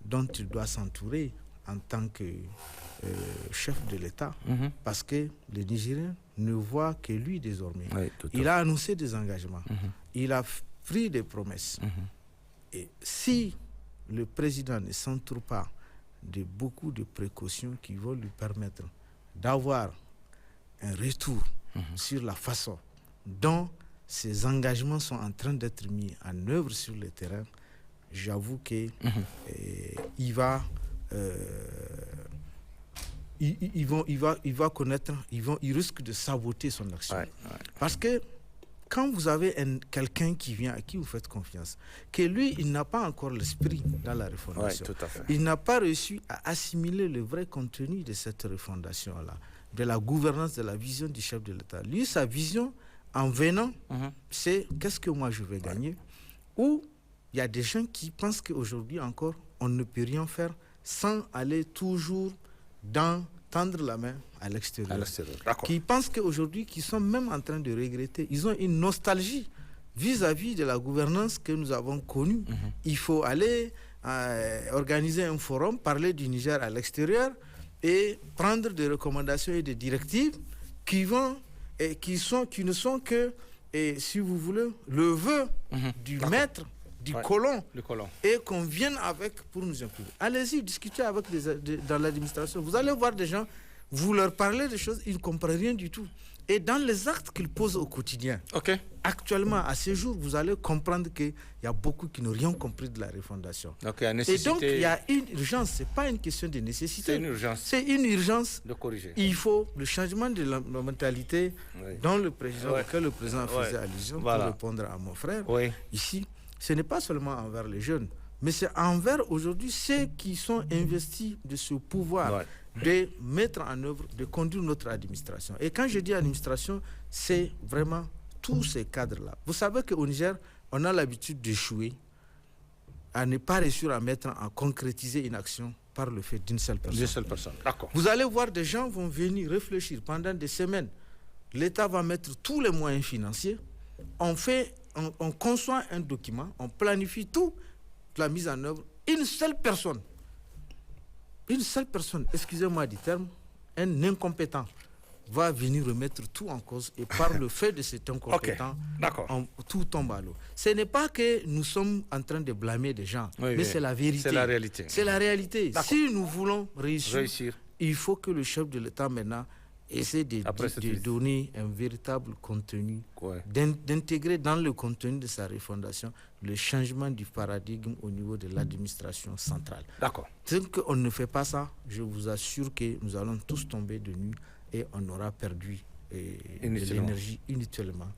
dont il doit s'entourer en tant que chef de l'État, parce que les Nigériens ne voient que lui désormais. Il a annoncé des engagements, il a pris des promesses. Et si le président ne s'entoure pas de beaucoup de précautions qui vont lui permettre d'avoir un retour sur la façon dont ces engagements sont en train d'être mis en œuvre sur le terrain, j'avoue qu'il va... il risque de saboter son action. Parce que quand vous avez quelqu'un qui vient, à qui vous faites confiance, que lui, il n'a pas encore l'esprit dans la refondation. Oui, tout à fait. Il n'a pas réussi à assimiler le vrai contenu de cette refondation-là, de la gouvernance, de la vision du chef de l'État. Lui, sa vision, en venant, c'est qu'est-ce que moi je vais gagner. Ou il y a des gens qui pensent qu'aujourd'hui encore, on ne peut rien faire sans aller toujours tendre la main à l'extérieur. Qui pensent qu'aujourd'hui, qui sont même en train de regretter, ils ont une nostalgie vis-à-vis de la gouvernance que nous avons connue. Il faut aller organiser un forum, parler du Niger à l'extérieur et prendre des recommandations et des directives qui ne sont que, si vous voulez, le vœu du maître, du colon, et qu'on vienne avec pour nous inclure. Allez-y, discutez avec dans l'administration. Vous allez voir des gens, vous leur parlez des choses, ils ne comprennent rien du tout. Et dans les actes qu'ils posent au quotidien, actuellement, à ce jour, vous allez comprendre qu'il y a beaucoup qui n'ont rien compris de la refondation. Et donc, il y a une urgence. Ce n'est pas une question de nécessité. C'est une urgence. C'est une urgence. De corriger. Il faut le changement de la mentalité dont le président, auquel le président faisait allusion, pour répondre à mon frère. Ici, ce n'est pas seulement envers les jeunes, mais c'est envers aujourd'hui ceux qui sont investis de ce pouvoir de mettre en œuvre, de conduire notre administration. Et quand je dis administration, c'est vraiment tous ces cadres-là. Vous savez qu'au Niger, on a l'habitude d'échouer à ne pas réussir à concrétiser une action par le fait d'une seule personne. D'accord. Vous allez voir, des gens vont venir réfléchir pendant des semaines. L'État va mettre tous les moyens financiers. On conçoit un document, on planifie toute la mise en œuvre. Une seule personne, excusez-moi du terme, un incompétent, va venir remettre tout en cause, et par le fait de cet incompétent, tout tombe à l'eau. Ce n'est pas que nous sommes en train de blâmer des gens, mais c'est la vérité. C'est la réalité. C'est la réalité. Si nous voulons réussir, il faut que le chef de l'État maintenant essaie de donner un véritable contenu, d'intégrer dans le contenu de sa refondation le changement du paradigme au niveau de l'administration centrale. D'accord. Tant qu'on ne fait pas ça, je vous assure que nous allons tous tomber de nuit et on aura perdu de l'énergie inutilement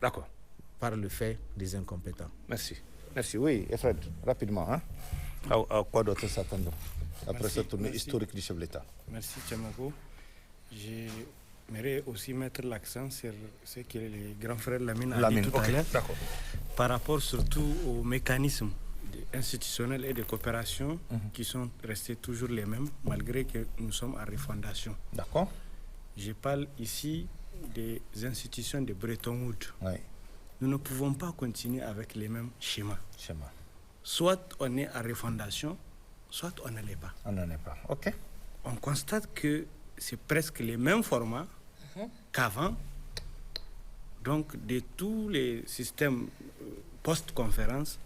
par le fait des incompétents. Merci. Merci. Oui, Efred, rapidement. À quoi doit-on s'attendre après cette tournée historique du chef de l'État? Merci, Tchamako. J'aimerais aussi mettre l'accent sur ce que le grand frère Lamine a dit tout à l'heure, par rapport surtout aux mécanismes institutionnels et de coopération qui sont restés toujours les mêmes, malgré que nous sommes en refondation. D'accord. Je parle ici des institutions de Bretton Woods. Nous ne pouvons pas continuer avec les mêmes schémas. Soit on est en refondation, soit on ne l'est pas. On n'en est pas. OK. On constate que c'est presque les mêmes formats qu'avant. Donc, de tous les systèmes post-conférence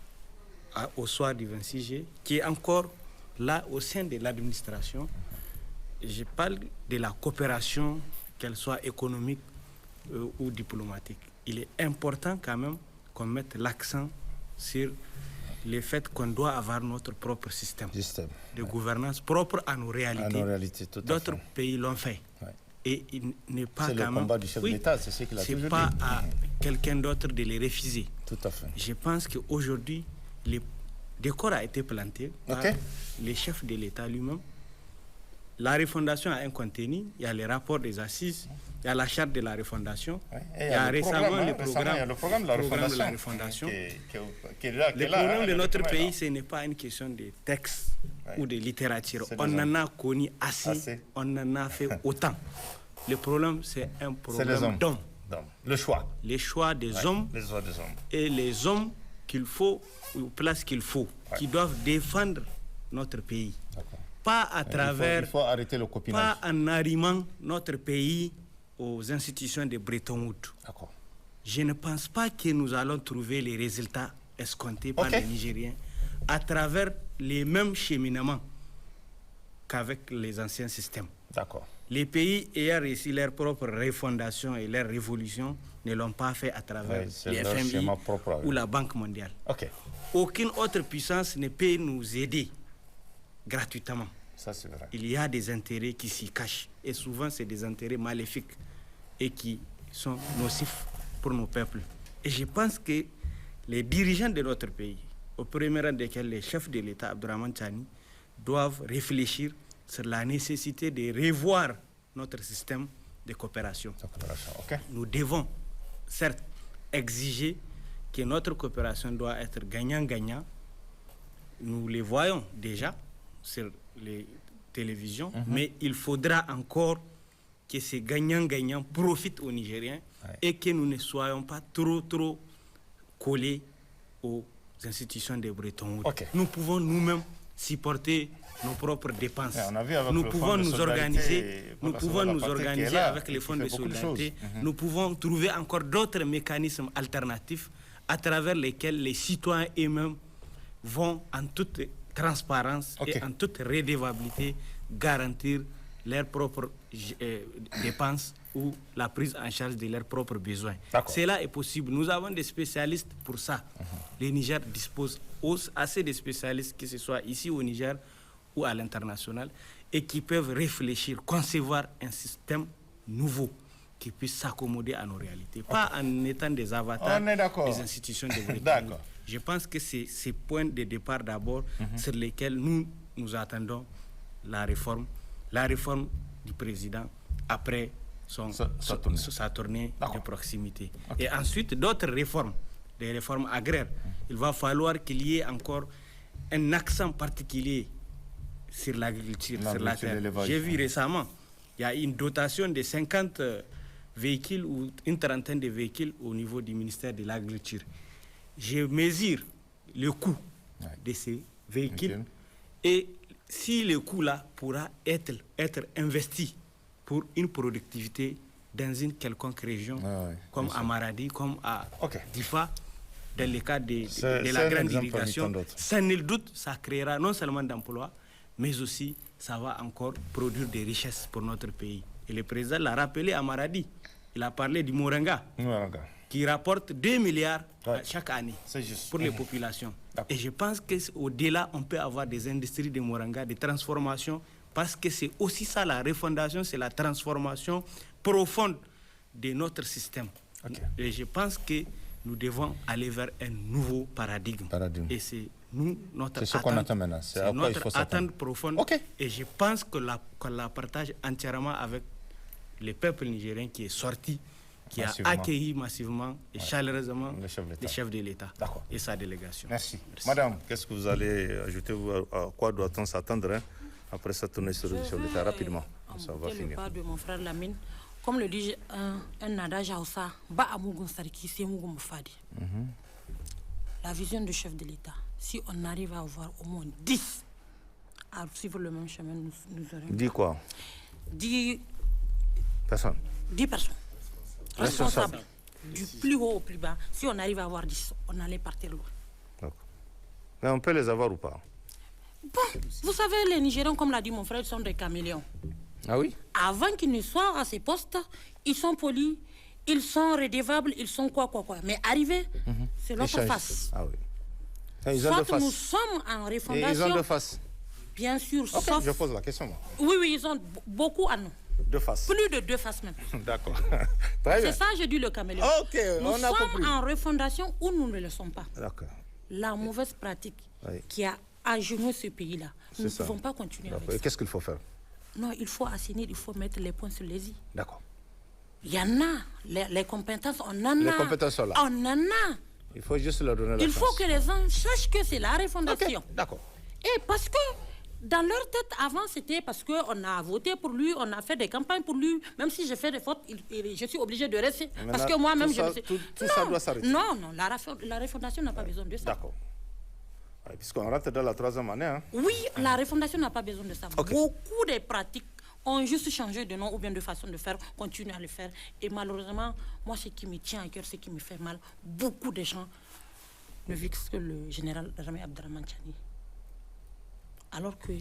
au soir du 26 juillet, qui est encore là au sein de l'administration, je parle de la coopération, qu'elle soit économique ou diplomatique. Il est important quand même qu'on mette l'accent sur le fait qu'on doit avoir notre propre système de gouvernance propre à nos réalités. D'autres pays l'ont fait. Et il n'est pas c'est quand le combat du chef de l'État, c'est ce qu'il a toujours dit. C'est pas à quelqu'un d'autre de les refuser. Tout à fait. Je pense qu'aujourd'hui, le décor a été planté par les chefs de l'État lui-même. La refondation a un contenu, il y a les rapports des assises, il y a la charte de la refondation, il y a récemment le programme de la refondation. Le problème de notre pays, ce n'est pas une question de texte ou de littérature. On en a connu assez, on en a fait autant. Le problème, c'est un problème d'hommes. Le choix. Les choix des hommes et les hommes qu'il faut, ou place qu'il faut, qui doivent défendre notre pays. Pas à travers, il faut arrêter le copinage. Pas en arrimant notre pays aux institutions de Bretton Woods. Je ne pense pas que nous allons trouver les résultats escomptés par les Nigériens à travers les mêmes cheminements qu'avec les anciens systèmes. Les pays ayant réussi leur propre refondation et leur révolution ne l'ont pas fait à travers les FMI ou la Banque mondiale. Aucune autre puissance ne peut nous aider gratuitement. Ça, c'est vrai. Il y a des intérêts qui s'y cachent. Et souvent, c'est des intérêts maléfiques et qui sont nocifs pour nos peuples. Et je pense que les dirigeants de notre pays, au premier rang desquels les chefs de l'État, Abdourahmane Tchani, doivent réfléchir sur la nécessité de revoir notre système de coopération. Nous devons, certes, exiger que notre coopération doit être gagnant-gagnant. Nous les voyons déjà sur les télévisions, mais il faudra encore que ces gagnants-gagnants profitent aux Nigériens et que nous ne soyons pas trop collés aux institutions de Bretton Woods. Nous pouvons nous-mêmes supporter nos propres dépenses. Nous pouvons nous organiser, avec les fonds de solidarité. Nous pouvons trouver encore d'autres mécanismes alternatifs à travers lesquels les citoyens eux-mêmes vont en toute transparence et en toute redevabilité garantir leurs propres dépenses ou la prise en charge de leurs propres besoins. Cela est possible. Nous avons des spécialistes pour ça. Le Niger dispose assez de spécialistes, que ce soit ici au Niger ou à l'international, et qui peuvent réfléchir, concevoir un système nouveau qui puisse s'accommoder à nos réalités. Pas en étant des avatars des institutions de Bretton Woods. Je pense que c'est ces points de départ d'abord sur lesquels nous attendons la réforme du président après sa tournée de proximité. Et ensuite, d'autres réformes, des réformes agraires. Il va falloir qu'il y ait encore un accent particulier sur l'agriculture, sur la terre. J'ai vu récemment, il y a une dotation de 50 véhicules ou une trentaine de véhicules au niveau du ministère de l'Agriculture. Je mesure le coût de ces véhicules et si le coût-là pourra être investi pour une productivité dans une quelconque région, comme à Maradi, comme à Difa, dans le cas de la grande irrigation, sans nul doute, ça créera non seulement d'emplois, mais aussi ça va encore produire des richesses pour notre pays. Et le président l'a rappelé à Maradi. Il a parlé du Moringa, qui rapporte 2 milliards chaque année pour les populations. Et je pense qu'au-delà, on peut avoir des industries de Moringa, des transformations, parce que c'est aussi ça la refondation, c'est la transformation profonde de notre système. Et je pense que nous devons aller vers un nouveau paradigme. Et c'est notre ce qu'on attend maintenant. C'est notre attente profonde. Et je pense qu'on la partage entièrement avec le peuple nigérien qui est sorti, qui a accueilli massivement et chaleureusement les chefs de l'État et sa délégation. Merci. Madame, qu'est-ce que vous allez ajouter? À quoi doit-on s'attendre après cette tournée sur l'État? Rapidement, ça va finir. Le pas de mon frère Lamine. Comme le dit un adage Hausa, la vision du chef de l'État, si on arrive à avoir au moins 10 à suivre le même chemin, nous aurons... 10 quoi? 10 personnes. 10 personnes. Responsables. Du plus haut au plus bas. Si on arrive à avoir 10, on allait partir loin. D'accord. Mais on peut les avoir ou pas? Bon, vous savez, les Nigériens, comme l'a dit mon frère, sont des caméléons. Ah oui? Avant qu'ils ne soient à ces postes, ils sont polis, ils sont redevables, ils sont quoi. Mais arriver, c'est l'autre face. Ah oui. Et ils ont soit deux faces. Nous sommes en refondation. Et ils ont deux faces. Bien sûr, sauf... Je pose la question, moi. Oui, ils ont beaucoup à nous. 2 faces. Plus de 2 faces même. D'accord. Très bien. C'est ça, j'ai dit le caméléon. Nous sommes en refondation ou nous ne le sommes pas. D'accord. La mauvaise pratique qui a agenouillé ce pays-là, nous ne pouvons pas continuer avec ça. Et qu'est-ce qu'il faut faire? Non, il faut assainir, il faut mettre les points sur les i. D'accord. Il y en a. Les compétences, on en a. Les compétences sont là. On en a. Il faut juste leur donner la chance. Il faut que les gens sachent que c'est la refondation. D'accord. Et parce que dans leur tête, avant, c'était parce qu'on a voté pour lui, on a fait des campagnes pour lui. Même si j'ai fait des fautes, je suis obligé de rester. Parce que moi-même, je me suis... Tout ça doit s'arrêter. Non, la refondation n'a pas besoin de ça. D'accord. Puisqu'on rentre dans la 3e année. Hein. Oui, la refondation n'a pas besoin de ça. Beaucoup de pratiques ont juste changé de nom ou bien de façon de faire, continuent à le faire. Et malheureusement, moi, ce qui me tient à cœur, ce qui me fait mal, beaucoup de gens ne vexent que le général Ramé Abdourahmane Tchani. Alors que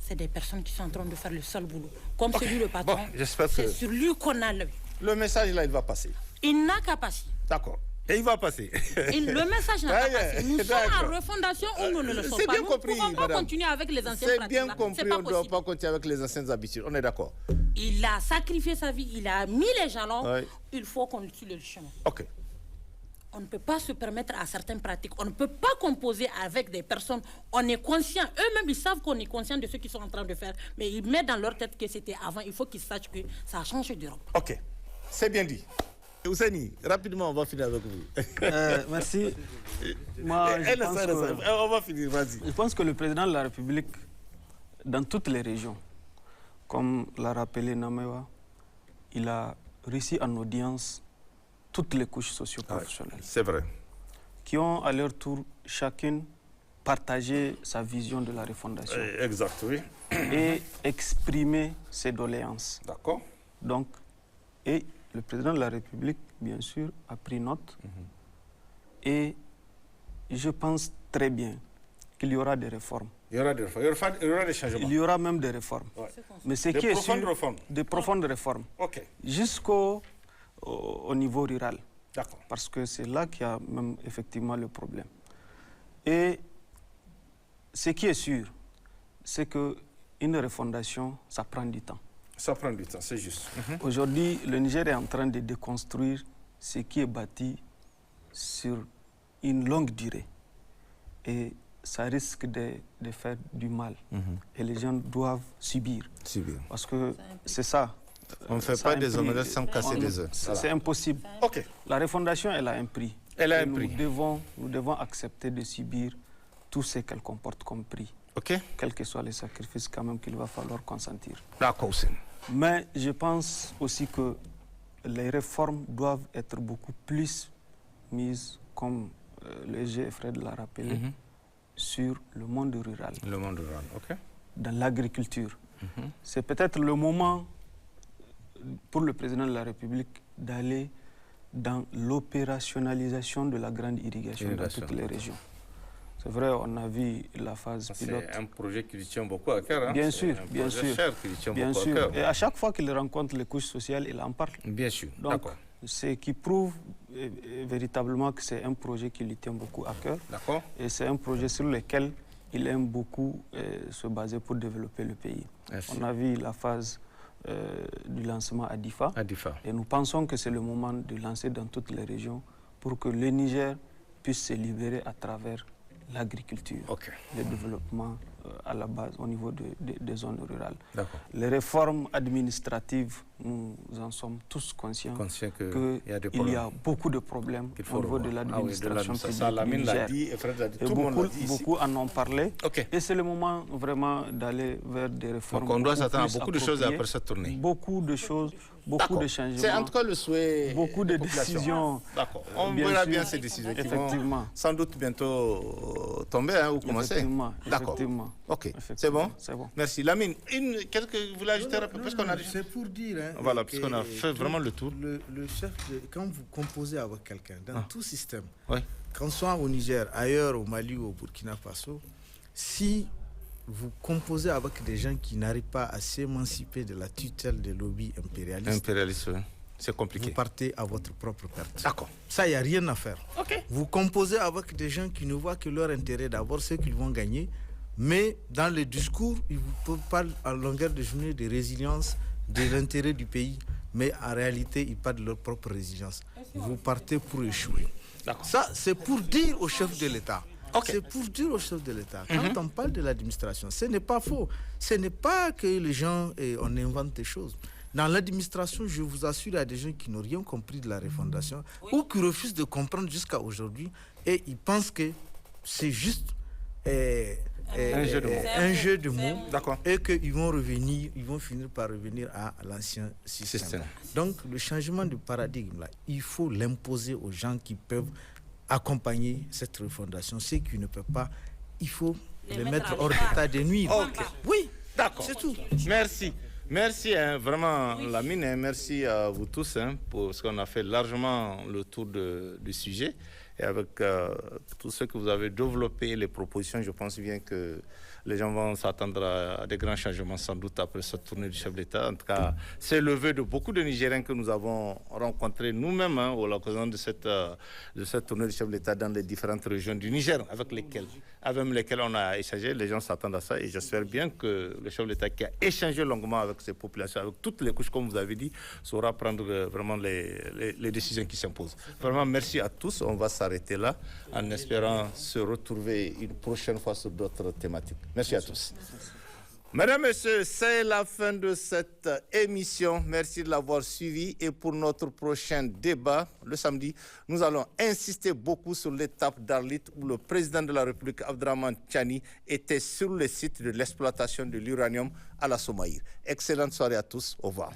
c'est des personnes qui sont en train de faire le seul boulot. Comme celui le patron, c'est sur lui qu'on a l'œil. Le message là, il va passer. Il n'a qu'à passer. D'accord. Et il va passer. Le message n'a pas passé. Nous sommes en refondation ou nous ne le sommes pas. Bien compris, nous ne pouvons pas continuer avec les anciennes pratiques. C'est bien compris, on ne doit pas continuer avec les anciennes habitudes. On est d'accord. Il a sacrifié sa vie, il a mis les jalons. Il faut qu'on utilise le chemin. Ok. on ne peut pas se permettre à certaines pratiques. On ne peut pas composer avec des personnes. On est conscient. Eux-mêmes, ils savent qu'on est conscient de ce qu'ils sont en train de faire. Mais ils mettent dans leur tête que c'était avant. Il faut qu'ils sachent que ça a changé d'Europe. Ok, c'est bien dit. Oussani, rapidement, on va finir avec vous. Merci. Moi, on va finir, vas-y. Je pense que le président de la République, dans toutes les régions, comme l'a rappelé Namewa, il a réussi en audience toutes les couches socio-professionnelles. C'est vrai. Qui ont à leur tour chacune partagé sa vision de la refondation. Exact, oui. Et exprimé ses doléances. D'accord. Donc, et le président de la République, bien sûr, a pris note. Et je pense très bien qu'il y aura des réformes. Il y aura des réformes. Il y aura des changements. Il y aura même des réformes. Ouais. Mais ce qui est sûr, des profondes réformes. Ok. Jusqu'au niveau rural. D'accord. Parce que c'est là qu'il y a même effectivement le problème. Et ce qui est sûr, c'est qu'une refondation, ça prend du temps. Ça prend du temps, c'est juste. Aujourd'hui, le Niger est en train de déconstruire ce qui est bâti sur une longue durée. Et ça risque de faire du mal. Et les gens doivent subir. Parce que c'est ça. On ne fait pas des omelettes sans casser des œufs. C'est impossible. Ok. La refondation, elle a un prix. Elle a un prix. Nous devons accepter de subir tout ce qu'elle comporte comme prix. Ok. Quels que soient les sacrifices quand même qu'il va falloir consentir. D'accord. Mais je pense aussi que les réformes doivent être beaucoup plus mises, comme le G. Fred l'a rappelé, sur le monde rural. Le monde rural, ok. Dans l'agriculture. C'est peut-être le moment pour le président de la République d'aller dans l'opérationnalisation de la grande irrigation dans toutes les régions. C'est vrai, on a vu la phase pilote. C'est un projet qui lui tient beaucoup à cœur. Hein? Bien sûr, bien sûr. Qui lui tient beaucoup à cœur. Et à chaque fois qu'il rencontre les couches sociales, il en parle. Bien sûr, d'accord. Ce qui prouve véritablement que c'est un projet qui lui tient beaucoup à cœur. D'accord. Et c'est un projet sur lequel il aime beaucoup se baser pour développer le pays. Merci. On a vu la phase du lancement à Difa. Et nous pensons que c'est le moment de lancer dans toutes les régions pour que le Niger puisse se libérer à travers l'agriculture, le développement à la base au niveau des zones rurales. Les réformes administratives, nous en sommes tous conscients qu'il y a beaucoup de problèmes au niveau de l'administration publique. Beaucoup en ont parlé. Et c'est le moment vraiment d'aller vers des réformes. Donc on doit s'attendre à beaucoup de choses après cette tournée. Beaucoup de choses, beaucoup de changements. C'est en tout cas le souhait. Beaucoup de décisions. D'accord. On verra bien ces décisions qui vont sans doute bientôt tomber ou commencer. D'accord. Ok. C'est bon? C'est bon. Merci. Lamine, qu'est-ce que vous voulez ajouter parce qu'on a dit. C'est pour dire. Voilà, puisqu'on a fait vraiment le tour. Le chef, quand vous composez avec quelqu'un, dans tout système, qu'on soit au Niger, ailleurs, au Mali ou au Burkina Faso, si vous composez avec des gens qui n'arrivent pas à s'émanciper de la tutelle des lobbies impérialistes, c'est compliqué. Vous partez à votre propre perte. D'accord. Ça, il n'y a rien à faire. Vous composez avec des gens qui ne voient que leur intérêt d'abord, ce qu'ils vont gagner. Mais dans le discours, ils vous parlent en longueur de journée de résilience, de l'intérêt du pays. Mais en réalité, ils parlent de leur propre résilience. Vous partez pour échouer. Ça, c'est pour dire au chef de l'État. C'est pour dire au chef de l'État. Quand on parle de l'administration, ce n'est pas faux. Ce n'est pas que les gens, on invente des choses. Dans l'administration, je vous assure, il y a des gens qui n'ont rien compris de la refondation ou qui refusent de comprendre jusqu'à aujourd'hui et ils pensent que c'est juste un jeu de mots et qu'ils vont revenir, ils vont finir par revenir à l'ancien système. Donc le changement de paradigme, là, il faut l'imposer aux gens qui peuvent accompagner cette refondation. Ceux qui ne peuvent pas, il faut les mettre hors d'état de nuire. Oui, d'accord. C'est tout. Merci. Merci vraiment Lamine, merci à vous tous parce qu'on a fait largement le tour du sujet. Et avec tout ce que vous avez développé, les propositions, je pense bien que les gens vont s'attendre à des grands changements sans doute après cette tournée du chef d'État. En tout cas, c'est le vœu de beaucoup de Nigériens que nous avons rencontrés nous-mêmes à l'occasion de cette tournée du chef d'État dans les différentes régions du Niger avec lesquelles on a échangé. Les gens s'attendent à ça et j'espère bien que le chef d'État qui a échangé longuement avec ces populations, avec toutes les couches, comme vous avez dit, saura prendre vraiment les décisions qui s'imposent. Vraiment, merci à tous. On va s'arrêter là en espérant se retrouver une prochaine fois sur d'autres thématiques. Merci à tous. Mesdames et messieurs, c'est la fin de cette émission. Merci de l'avoir suivi. Et pour notre prochain débat, le samedi, nous allons insister beaucoup sur l'étape d'Arlit où le président de la République, Abdraman Tchani, était sur le site de l'exploitation de l'uranium à la Somaïr. Excellente soirée à tous. Au revoir.